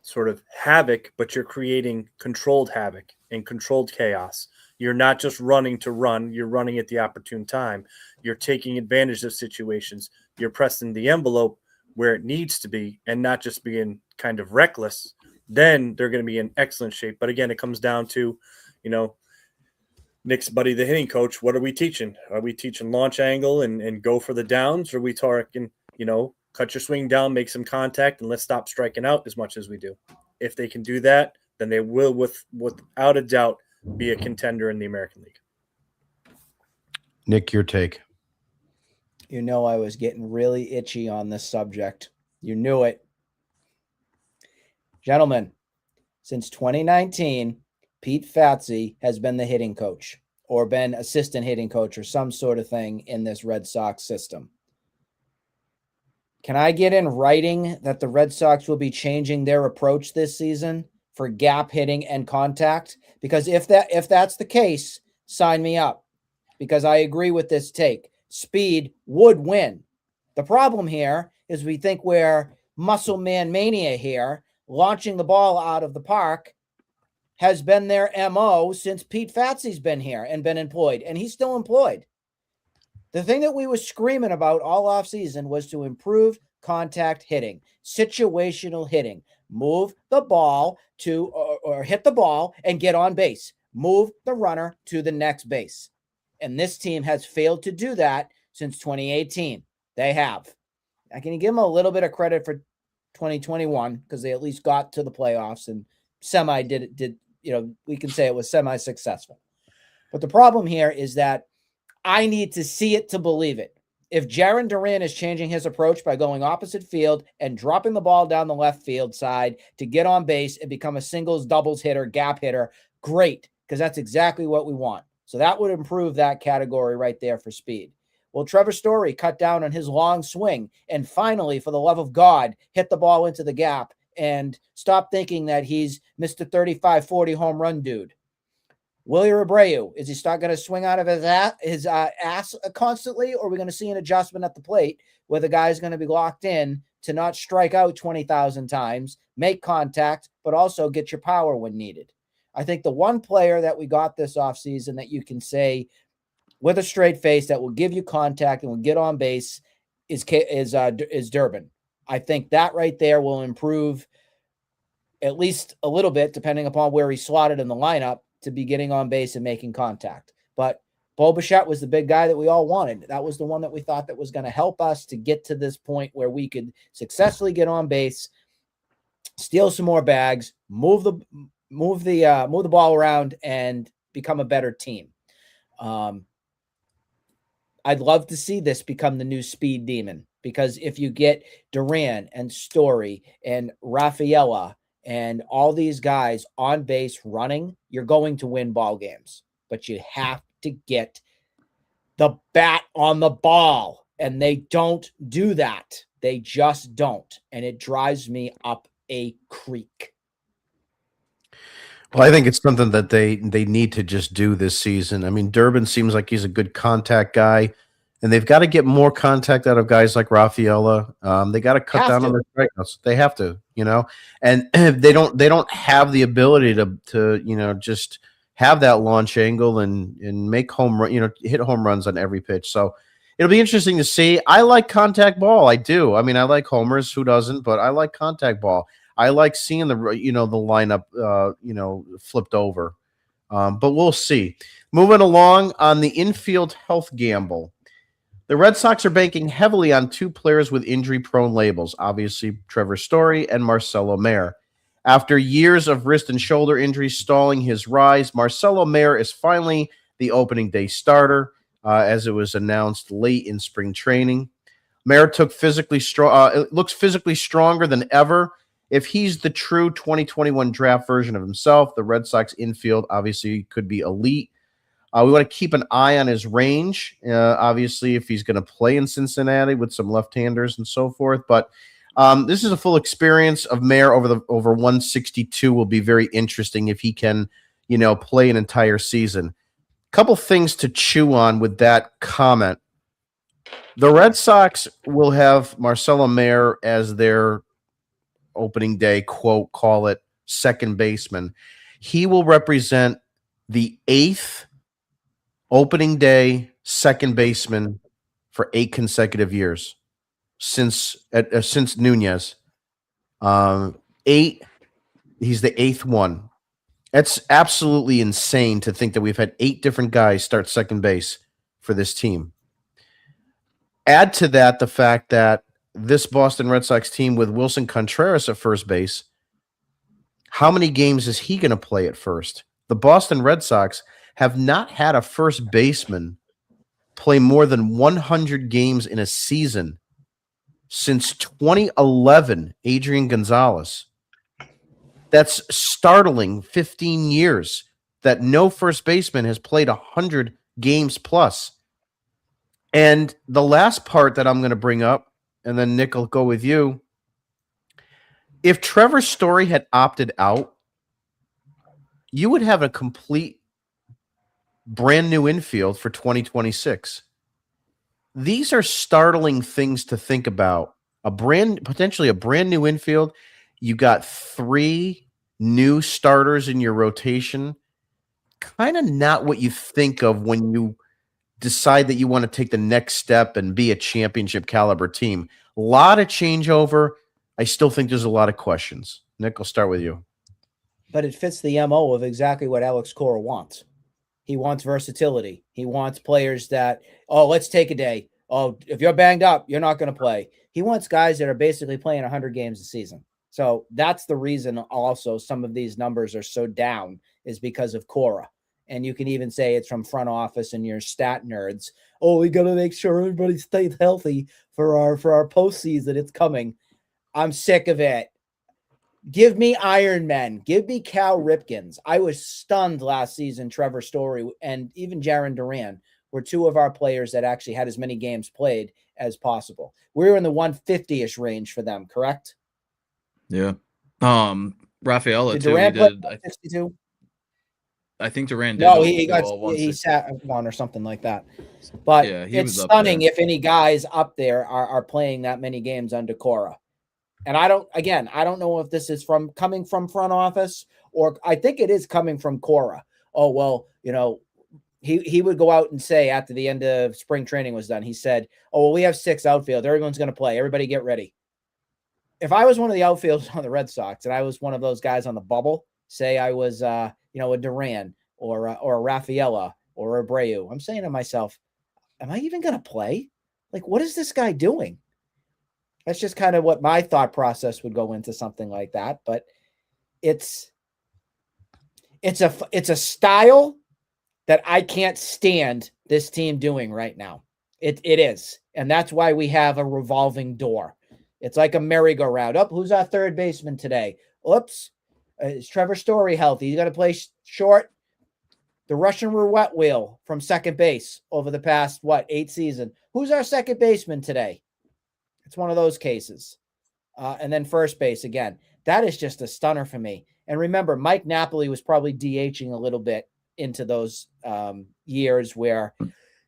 sort of havoc, but you're creating controlled havoc and controlled chaos. You're not just running to run. You're running at the opportune time. You're taking advantage of situations. You're pressing the envelope where it needs to be and not just being kind of reckless. Then they're going to be in excellent shape. But again, it comes down to, Nick's buddy, the hitting coach. What are we teaching? Are we teaching launch angle and go for the downs? Or are we talking, cut your swing down, make some contact, and let's stop striking out as much as we do? If they can do that, then they will, without a doubt, be a contender in the American League. Nick, your take. I was getting really itchy on this subject. You knew it. Gentlemen, since 2019, Pete Fatse has been the hitting coach or been assistant hitting coach or some sort of thing in this Red Sox system. Can I get in writing that the Red Sox will be changing their approach this season for gap hitting and contact? Because if that's the case, sign me up, because I agree with this take. Speed would win. The problem here is we think we're muscle man mania here. Launching the ball out of the park has been their MO since Pete Fatse's been here and been employed, and he's still employed. The thing that we were screaming about all offseason was to improve contact hitting, situational hitting, move the ball to or hit the ball and get on base, move the runner to the next base. And this team has failed to do that since 2018. They have. I can give them a little bit of credit for 2021 because they at least got to the playoffs and we can say it was semi-successful. But the problem here is that I need to see it to believe it. If Jarren Duran is changing his approach by going opposite field and dropping the ball down the left field side to get on base and become a singles, doubles hitter, gap hitter, great, because that's exactly what we want. So that would improve that category right there for speed. Well, Trevor Story cut down on his long swing and finally, for the love of God, hit the ball into the gap and stop thinking that he's Mr. 35-40 home run dude. Willie Abreu, is he still going to swing out of his ass constantly, or are we going to see an adjustment at the plate where the guy's going to be locked in to not strike out 20,000 times, make contact, but also get your power when needed? I think the one player that we got this offseason that you can say with a straight face that will give you contact and will get on base is Durbin. I think that right there will improve at least a little bit, depending upon where he's slotted in the lineup, to be getting on base and making contact. But Bo Bichette was the big guy that we all wanted. That was the one that we thought that was going to help us to get to this point where we could successfully get on base, steal some more bags, move the ball around, and become a better team. I'd love to see this become the new speed demon, because if you get Duran and Story and Rafaela and all these guys on base running, you're going to win ball games. But you have to get the bat on the ball, and they don't do that. They just don't, and it drives me up a creek. Well, I think it's something that they need to just do this season. I mean, Durbin seems like he's a good contact guy, and they've got to get more contact out of guys like Rafaela. They got to cut down on their strikeouts. They have to, and they don't have the ability to just have that launch angle and make hit home runs on every pitch. So It'll be interesting to see. I like contact ball. I do. I mean, I like homers. Who doesn't? But I like contact ball. I like seeing the lineup flipped over. But we'll see. Moving along on the infield health gamble. The Red Sox are banking heavily on two players with injury-prone labels, obviously Trevor Story and Marcelo Mayer. After years of wrist and shoulder injuries stalling his rise, Marcelo Mayer is finally the opening day starter, as it was announced late in spring training. Mayer looks physically stronger than ever. If he's the true 2021 draft version of himself, the Red Sox infield obviously could be elite. We want to keep an eye on his range, obviously, if he's going to play in Cincinnati with some left-handers and so forth. But this is a full experience of Mayer over 162 will be very interesting if he can, play an entire season. Couple things to chew on with that comment. The Red Sox will have Marcelo Mayer as their opening day, quote, call it, second baseman. He will represent the 8th opening day second baseman for 8 consecutive years since Nunez. 8. He's the 8th one. That's absolutely insane to think that we've had 8 different guys start second base for this team. Add to that the fact that this Boston Red Sox team with Wilson Contreras at first base, how many games is he going to play at first? The Boston Red Sox have not had a first baseman play more than 100 games in a season since 2011, Adrian Gonzalez. That's startling. 15 years that no first baseman has played 100 games plus. And the last part that I'm going to bring up, and then Nick will go with you. If Trevor Story had opted out, you would have a complete brand new infield for 2026. These are startling things to think about. Potentially a brand new infield. You got 3 new starters in your rotation. Kind of not what you think of when you decide that you want to take the next step and be a championship caliber team. A lot of changeover. I still think there's a lot of questions. Nick, I'll start with you. But it fits the MO of exactly what Alex Cora wants. He wants versatility. He wants players that, let's take a day. If you're banged up, you're not going to play. He wants guys that are basically playing 100 games a season. So that's the reason also some of these numbers are so down is because of Cora. And you can even say it's from front office and your stat nerds. We got to make sure everybody stays healthy for our postseason. It's coming. I'm sick of it. Give me Iron Men. Give me Cal Ripkins. I was stunned last season. Trevor Story and even Jarren Duran were 2 of our players that actually had as many games played as possible. We were in the 150-ish range for them, correct? Yeah. Rafaela did too. Duran He did 62? I think Duran did. No, he sat one or something like that. But yeah, it's stunning if any guys up there are playing that many games under Cora. And I don't know if this is coming from front office or I think it is coming from Cora. He would go out and say after the end of spring training was done, he said, we have 6 outfield. Everyone's going to play. Everybody get ready. If I was one of the outfielders on the Red Sox and I was one of those guys on the bubble, say I was, a Duran or a Rafaela or a Abreu, I'm saying to myself, am I even going to play? Like, what is this guy doing? That's just kind of what my thought process would go into something like that. But it's a style that I can't stand this team doing right now. It is. And that's why we have a revolving door. It's like a merry-go-round. Who's our third baseman today? Oops. Is Trevor Story healthy? He's going to play short. The Russian roulette wheel from second base over the past, 8 seasons. Who's our second baseman today? It's one of those cases. And then first base again. That is just a stunner for me. And remember, Mike Napoli was probably DHing a little bit into those years where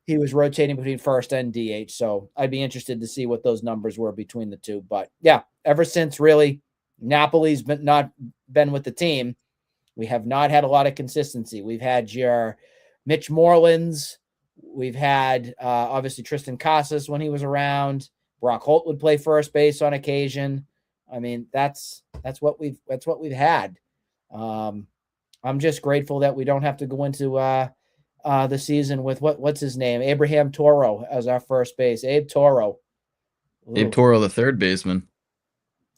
he was rotating between first and DH. So I'd be interested to see what those numbers were between the two. But yeah, ever since really Napoli's not been with the team, we have not had a lot of consistency. We've had your Mitch Morelands. We've had obviously Tristan Casas when he was around. Brock Holt would play first base on occasion. I mean, that's what we've had. I'm just grateful that we don't have to go into the season with what's his name, Abraham Toro as our first base. Abe Toro. Abe Toro, the third baseman.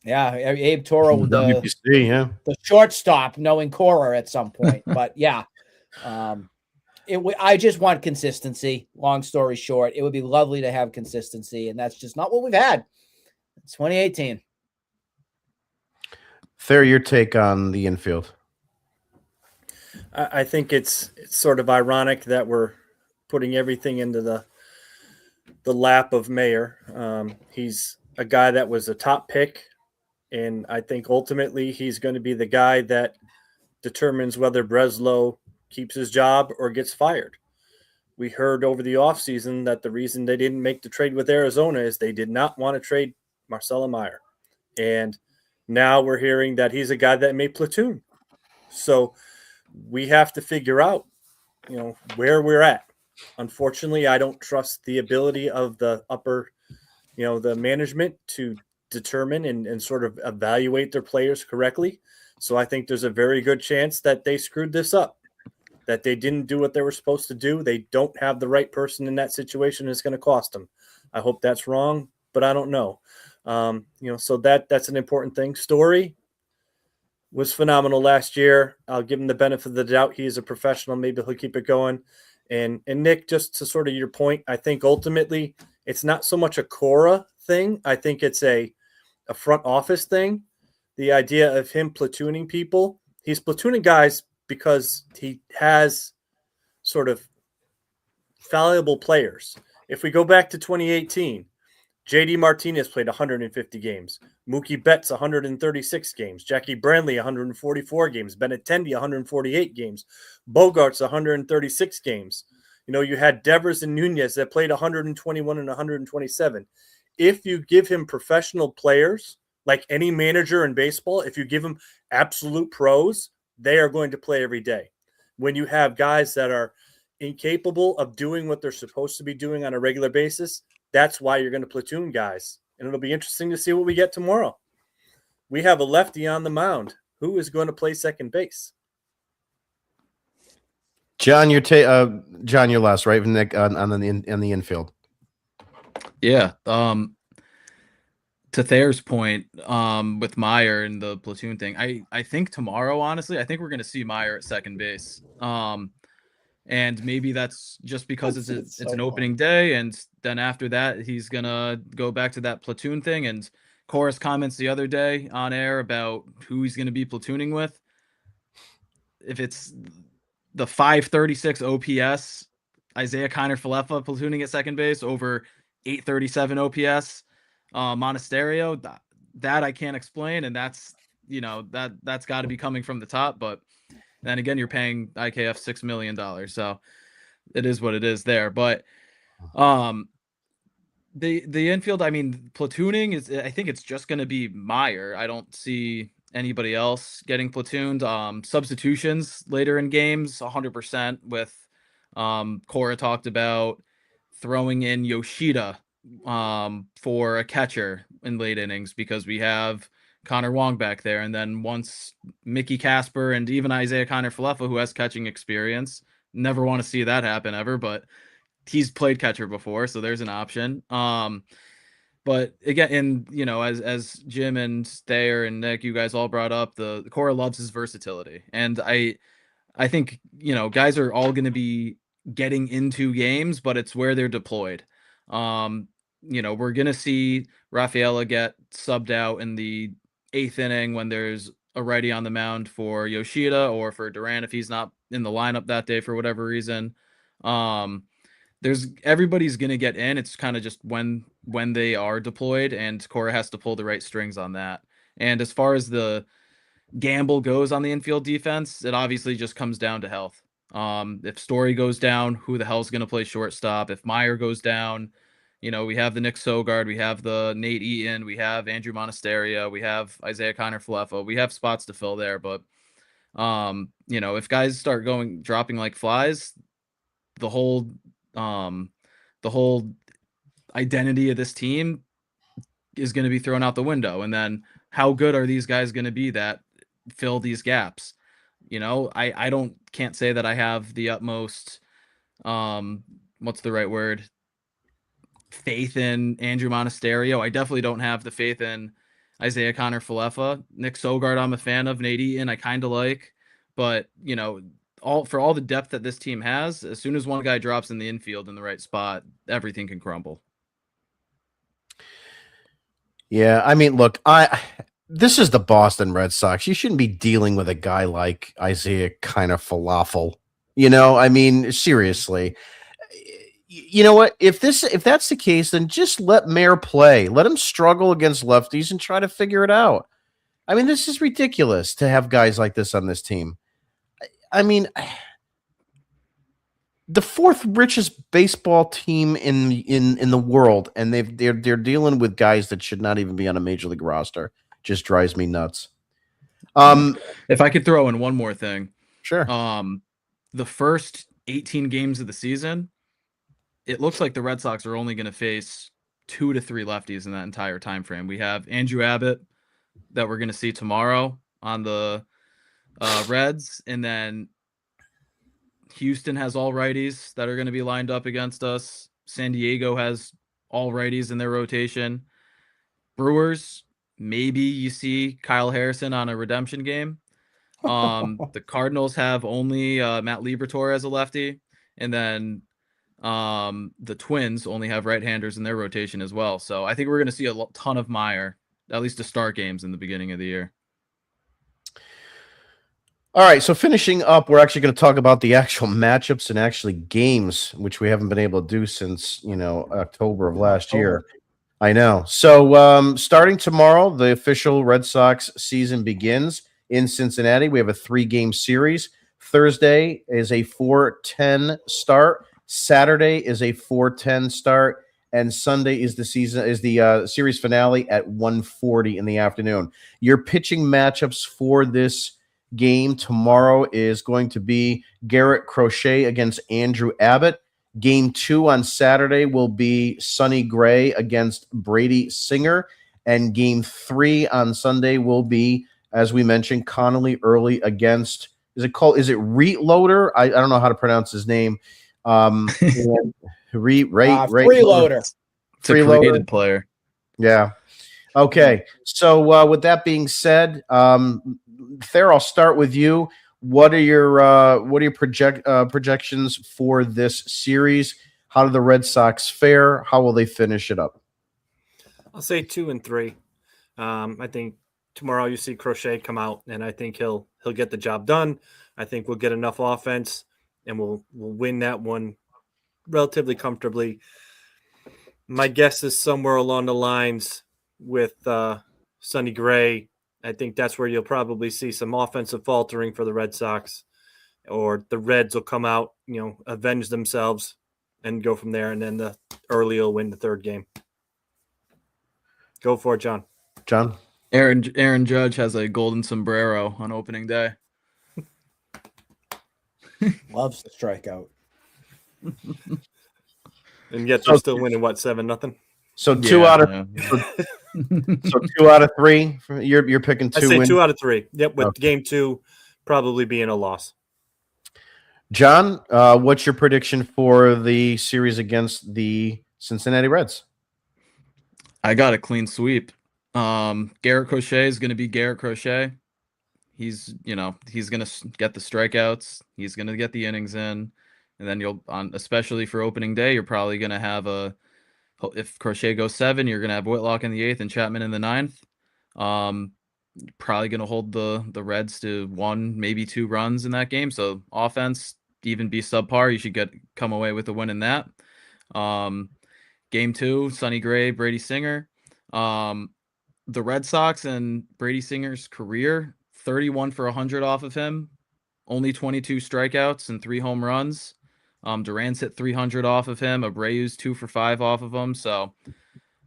Yeah, Abe Toro, the shortstop, knowing Cora at some point. But yeah, I just want consistency. Long story short, it would be lovely to have consistency, and that's just not what we've had. It's 2018. Thayer, your take on the infield? I think it's sort of ironic that we're putting everything into the lap of Mayer. He's a guy that was a top pick, and I think ultimately he's going to be the guy that determines whether Breslow keeps his job or gets fired. We heard over the offseason that the reason they didn't make the trade with Arizona is they did not want to trade Marcelo Meyer. And now we're hearing that he's a guy that may platoon. So we have to figure out, where we're at. Unfortunately, I don't trust the ability of the upper, the management to determine and sort of evaluate their players correctly. So I think there's a very good chance that they screwed this up, that they didn't do what they were supposed to do. They don't have the right person in that situation. It's going to cost them. I hope that's wrong, but I don't know. So that's an important thing. Story was phenomenal last year. I'll give him the benefit of the doubt. He is a professional. Maybe he'll keep it going. And Nick, just to sort of your point, I think ultimately it's not so much a Cora thing. I think it's a front office thing. The idea of him platooning people, he's platooning guys because he has sort of valuable players. If we go back to 2018, JD Martinez played 150 games. Mookie Betts, 136 games. Jackie Brantley, 144 games. Benintendi, 148 games. Bogarts, 136 games. You had Devers and Nunez that played 121 and 127. If you give him professional players, like any manager in baseball, if you give them absolute pros, they are going to play every day. When you have guys that are incapable of doing what they're supposed to be doing on a regular basis, that's why you're going to platoon guys. And it'll be interesting to see what we get tomorrow. We have a lefty on the mound. Who is going to play second base? John, your last, right? On the infield. Yeah. To Thayer's point, with Meyer and the platoon thing, I think tomorrow, honestly, I think we're going to see Meyer at second base. And maybe that's just because it's an opening day, and then after that he's gonna go back to that platoon thing. And Cora's comments the other day on air about who he's gonna be platooning with. If it's the 536 OPS, Isaiah Kiner-Falefa platooning at second base over 837 OPS, Monasterio, that I can't explain, and that's that's got to be coming from the top, but. Then again, you're paying IKF $6 million, so it is what it is there. But the infield, I mean, platooning is. I think it's just going to be Meyer. I don't see anybody else getting platooned. Substitutions later in games, 100%. With Cora talked about throwing in Yoshida for a catcher in late innings because we have Connor Wong back there, and then once Mickey Casper and even Isaiah Kiner-Falefa, who has catching experience, never want to see that happen ever, but he's played catcher before, so there's an option. But again, and as Jim and Thayer and Nick, you guys all brought up, the Cora loves his versatility, and I think guys are all going to be getting into games, but it's where they're deployed. We're going to see Rafaela get subbed out in the 8th inning when there's a righty on the mound for Yoshida or for Duran if he's not in the lineup that day for whatever reason. Everybody's going to get in. It's kind of just when they are deployed, and Cora has to pull the right strings on that. And as far as the gamble goes on the infield defense, it obviously just comes down to health. If Story goes down, who the hell's going to play shortstop? If Meyer goes down, we have the Nick Sogard, we have the Nate Eaton, we have Andrew Monasterio, we have Isaiah Kiner-Falefa. We have spots to fill there, but if guys start dropping like flies, the whole the whole identity of this team is going to be thrown out the window. And then how good are these guys going to be that fill these gaps? I can't say that I have the utmost, what's the right word? Faith in Andrew Monasterio. I definitely don't have the faith in Isaiah Connor-Falefa. Nick Sogard, I'm a fan of. Nate Eaton, I kind of like. But, all the depth that this team has, as soon as one guy drops in the infield in the right spot, everything can crumble. Yeah, I mean, look, this is the Boston Red Sox. You shouldn't be dealing with a guy like Isaiah Connor-Falefa. I mean, seriously. You know what? If that's the case, then just let Mayer play. Let him struggle against lefties and try to figure it out. I mean, this is ridiculous to have guys like this on this team. I mean, the fourth richest baseball team in the world, and they're dealing with guys that should not even be on a major league roster. Just drives me nuts. If I could throw in one more thing, sure. The first 18 games of the season, it looks like the Red Sox are only going to face 2 to 3 lefties in that entire time frame. We have Andrew Abbott that we're going to see tomorrow on the Reds, and then Houston has all righties that are going to be lined up against us. San Diego has all righties in their rotation. Brewers, maybe you see Kyle Harrison on a redemption game. The Cardinals have only Matt Liberatore as a lefty, and then the Twins only have right-handers in their rotation as well. So I think we're going to see a ton of Meyer, at least to start games in the beginning of the year. All right, so finishing up, we're actually going to talk about the actual matchups and actually games, which we haven't been able to do since, October of last year. I know. So starting tomorrow, the official Red Sox season begins in Cincinnati. We have a 3-game series. Thursday is a 4:10 start. Saturday is a 4:10 start, and Sunday is the series finale at 1:40 in the afternoon. Your pitching matchups for this game tomorrow is going to be Garrett Crochet against Andrew Abbott. Game 2 on Saturday will be Sonny Gray against Brady Singer, and Game 3 on Sunday will be, as we mentioned, Connolly Early against is it Reetloader? I don't know how to pronounce his name. Freeloader. It's a created player. Yeah. Okay. So with that being said, Thayer, I'll start with you. What are your projections for this series? How do the Red Sox fare? How will they finish it up? I'll say 2 and 3. I think tomorrow you see Crochet come out, and I think he'll get the job done. I think we'll get enough offense, and we'll win that one relatively comfortably. My guess is somewhere along the lines with Sonny Gray. I think that's where you'll probably see some offensive faltering for the Red Sox, or the Reds will come out, avenge themselves and go from there. And then the early will win the 3rd game. Go for it, John. John? Aaron Judge has a golden sombrero on opening day. Loves the strikeout. And yet they're still winning, 7-0? So 2 out of 2 out of 3. You're picking 2. I say 2 out of 3. Yep, with Game 2 probably being a loss. John, what's your prediction for the series against the Cincinnati Reds? I got a clean sweep. Garrett Crochet is going to be Garrett Crochet. He's going to get the strikeouts. He's going to get the innings in. And then especially for opening day, you're probably going to have if Crochet goes 7, you're going to have Whitlock in the 8th and Chapman in the 9th. Probably going to hold the Reds to 1, maybe 2 runs in that game. So offense, even be subpar, you should come away with a win in that. Game 2, Sonny Gray, Brady Singer. The Red Sox and Brady Singer's career, 31 for 100 off of him, only 22 strikeouts and 3 home runs. Duran's hit 300 off of him. Abreu's 2 for 5 off of him. So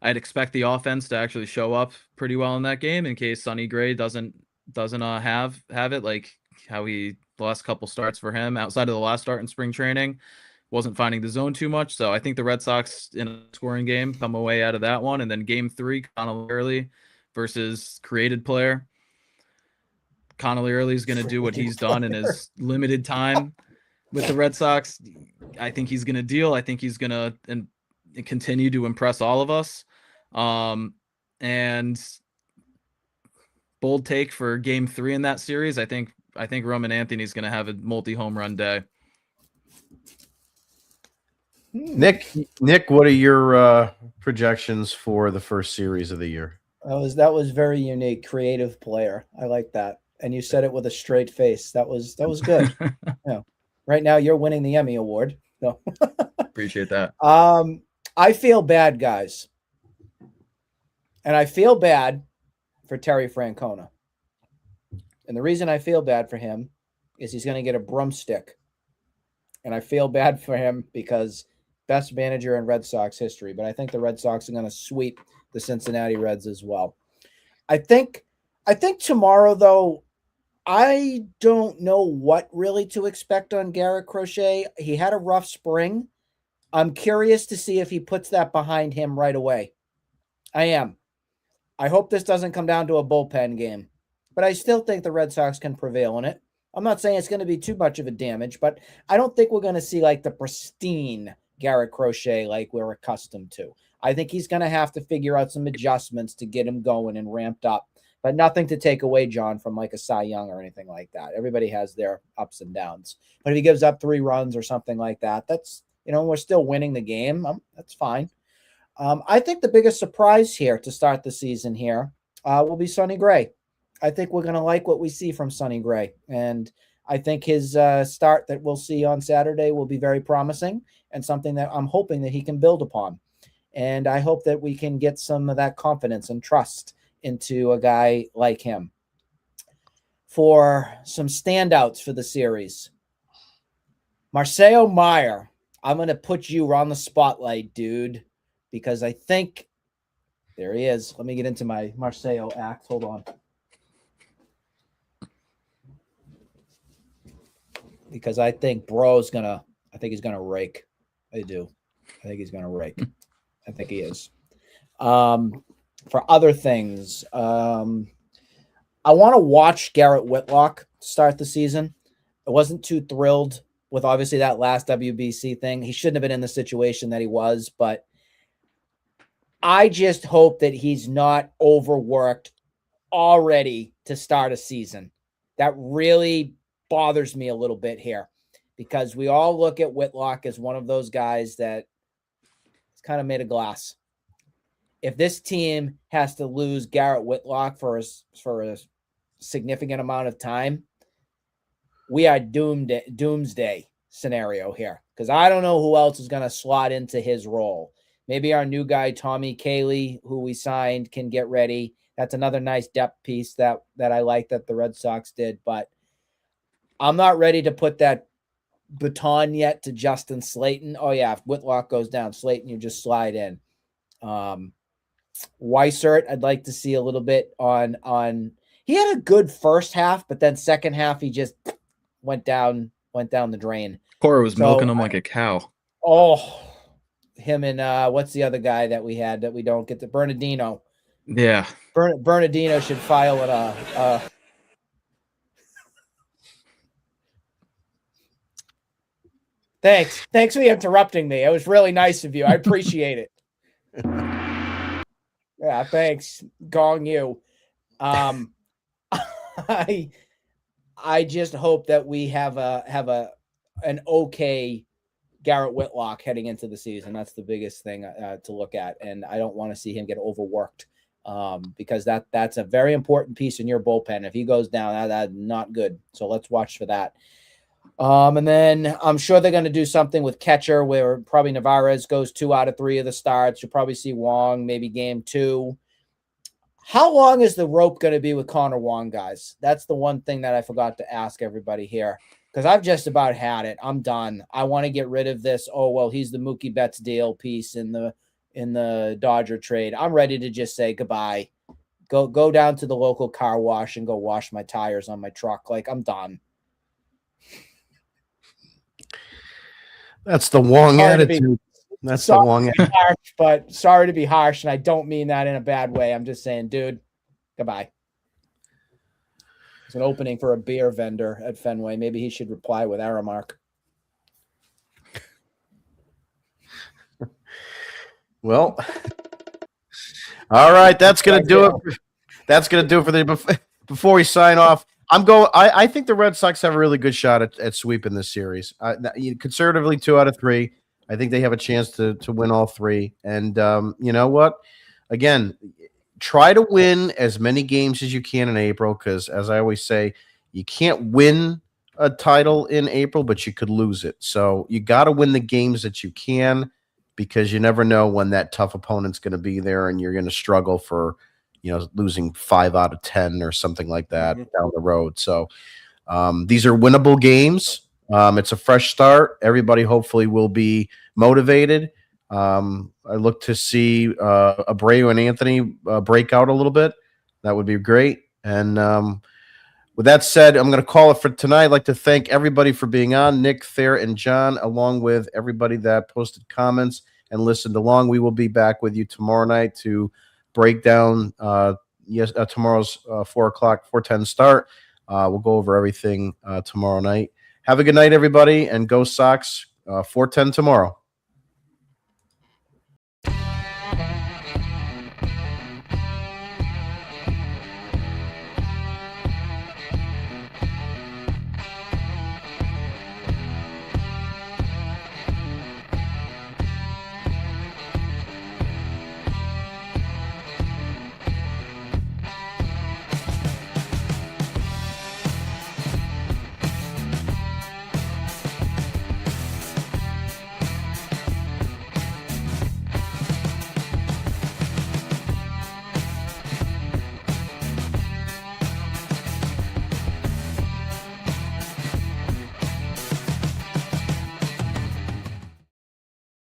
I'd expect the offense to actually show up pretty well in that game in case Sonny Gray doesn't have it like how the last couple starts for him outside of the last start in spring training wasn't finding the zone too much. So I think the Red Sox in a scoring game come away out of that one. And then game 3, Connolly Early versus created player. Connolly Early is going to do what he's done in his limited time with the Red Sox. I think he's going to deal. I think he's going to continue to impress all of us. And bold take for game 3 in that series. I think Roman Anthony's going to have a multi-home run day. Nick, what are your projections for the first series of the year? That was very unique. Creative player. I like that. And you said it with a straight face. That was good. Yeah. Right now you're winning the Emmy Award. No. Appreciate that. I feel bad, guys. And I feel bad for Terry Francona. And the reason I feel bad for him is he's going to get a broomstick. And I feel bad for him because best manager in Red Sox history. But I think the Red Sox are going to sweep the Cincinnati Reds as well. I think tomorrow, though, I don't know what really to expect on Garrett Crochet. He had a rough spring. I'm curious to see if he puts that behind him right away. I am. I hope this doesn't come down to a bullpen game, but I still think the Red Sox can prevail in it. I'm not saying it's going to be too much of a damage, but I don't think we're going to see like the pristine Garrett Crochet like we're accustomed to. I think he's going to have to figure out some adjustments to get him going and ramped up, but nothing to take away, John, from like a Cy Young or anything like that. Everybody has their ups and downs, but if he gives up 3 runs or something like that, that's, we're still winning the game. That's fine. I think the biggest surprise here to start the season here will be Sonny Gray. I think we're going to like what we see from Sonny Gray. And I think his start that we'll see on Saturday will be very promising and something that I'm hoping that he can build upon. And I hope that we can get some of that confidence and trust into a guy like him. For some standouts for the series, Marcelo Meyer, I'm going to put you on the spotlight, dude, because I think there he is. Let me get into my Marcelo act. Hold on. Because I think he's going to rake. I do. I think he's going to rake. I think he is. For other things, I want to watch Garrett Whitlock start the season. I wasn't too thrilled with obviously that last WBC thing. He shouldn't have been in the situation that he was, but I just hope that he's not overworked already to start a season. That really bothers me a little bit here because we all look at Whitlock as one of those guys that is kind of made of glass. If this team has to lose Garrett Whitlock for a significant amount of time, we are doomsday scenario here because I don't know who else is going to slot into his role. Maybe our new guy, Tommy Kaly, who we signed, can get ready. That's another nice depth piece that I like that the Red Sox did, but I'm not ready to put that baton yet to Justin Slayton. Oh yeah, if Whitlock goes down, Slayton, you just slide in. Weissert, I'd like to see a little bit on. He had a good first half, but then second half he just went down the drain. Cora was milking him like a cow. Oh, him and what's the other guy that we had that we don't get to? Bernardino. Yeah, Bernardino should file it. Thanks for interrupting me. It was really nice of you. I appreciate it. Yeah, thanks. Gong you. I just hope that we have an okay Garrett Whitlock heading into the season. That's the biggest thing to look at, and I don't want to see him get overworked because that's a very important piece in your bullpen. If he goes down, that's not good. So let's watch for that. And then I'm sure they're going to do something with catcher where probably Navarez goes 2 out of 3 of the starts. You'll probably see Wong maybe game 2. How long is the rope going to be with Connor Wong, guys? That's the one thing that I forgot to ask everybody here because I've just about had it. I'm done. I want to get rid of this. Oh, well, he's the Mookie Betts deal piece in the Dodger trade. I'm ready to just say goodbye. Go down to the local car wash and go wash my tires on my truck. Like, I'm done. That's the Wong Sorry to be- attitude. That's the sorry Wong to attitude. be harsh, but sorry to be harsh, and I don't mean that in a bad way. I'm just saying, dude, goodbye. It's an opening for a beer vendor at Fenway. Maybe he should reply with Aramark. Well, all right. That's gonna do it. That's gonna do it for the. Before we sign off, I think the Red Sox have a really good shot at sweeping this series. Conservatively, 2 out of 3. I think they have a chance to win all 3. And you know what? Again, try to win as many games as you can in April, because as I always say, you can't win a title in April, but you could lose it. So you got to win the games that you can, because you never know when that tough opponent's going to be there, and you're going to struggle for, losing 5 out of 10 or something like that down the road. So these are winnable games. It's a fresh start. Everybody hopefully will be motivated. I look to see Abreu and Anthony break out a little bit. That would be great. And with that said, I'm going to call it for tonight. I'd like to thank everybody for being on, Nick, Thayer, and John, along with everybody that posted comments and listened along. We will be back with you tomorrow night to break down tomorrow's 4:10 start. We'll go over everything tomorrow night. Have a good night, everybody, and go Sox. 4:10 tomorrow.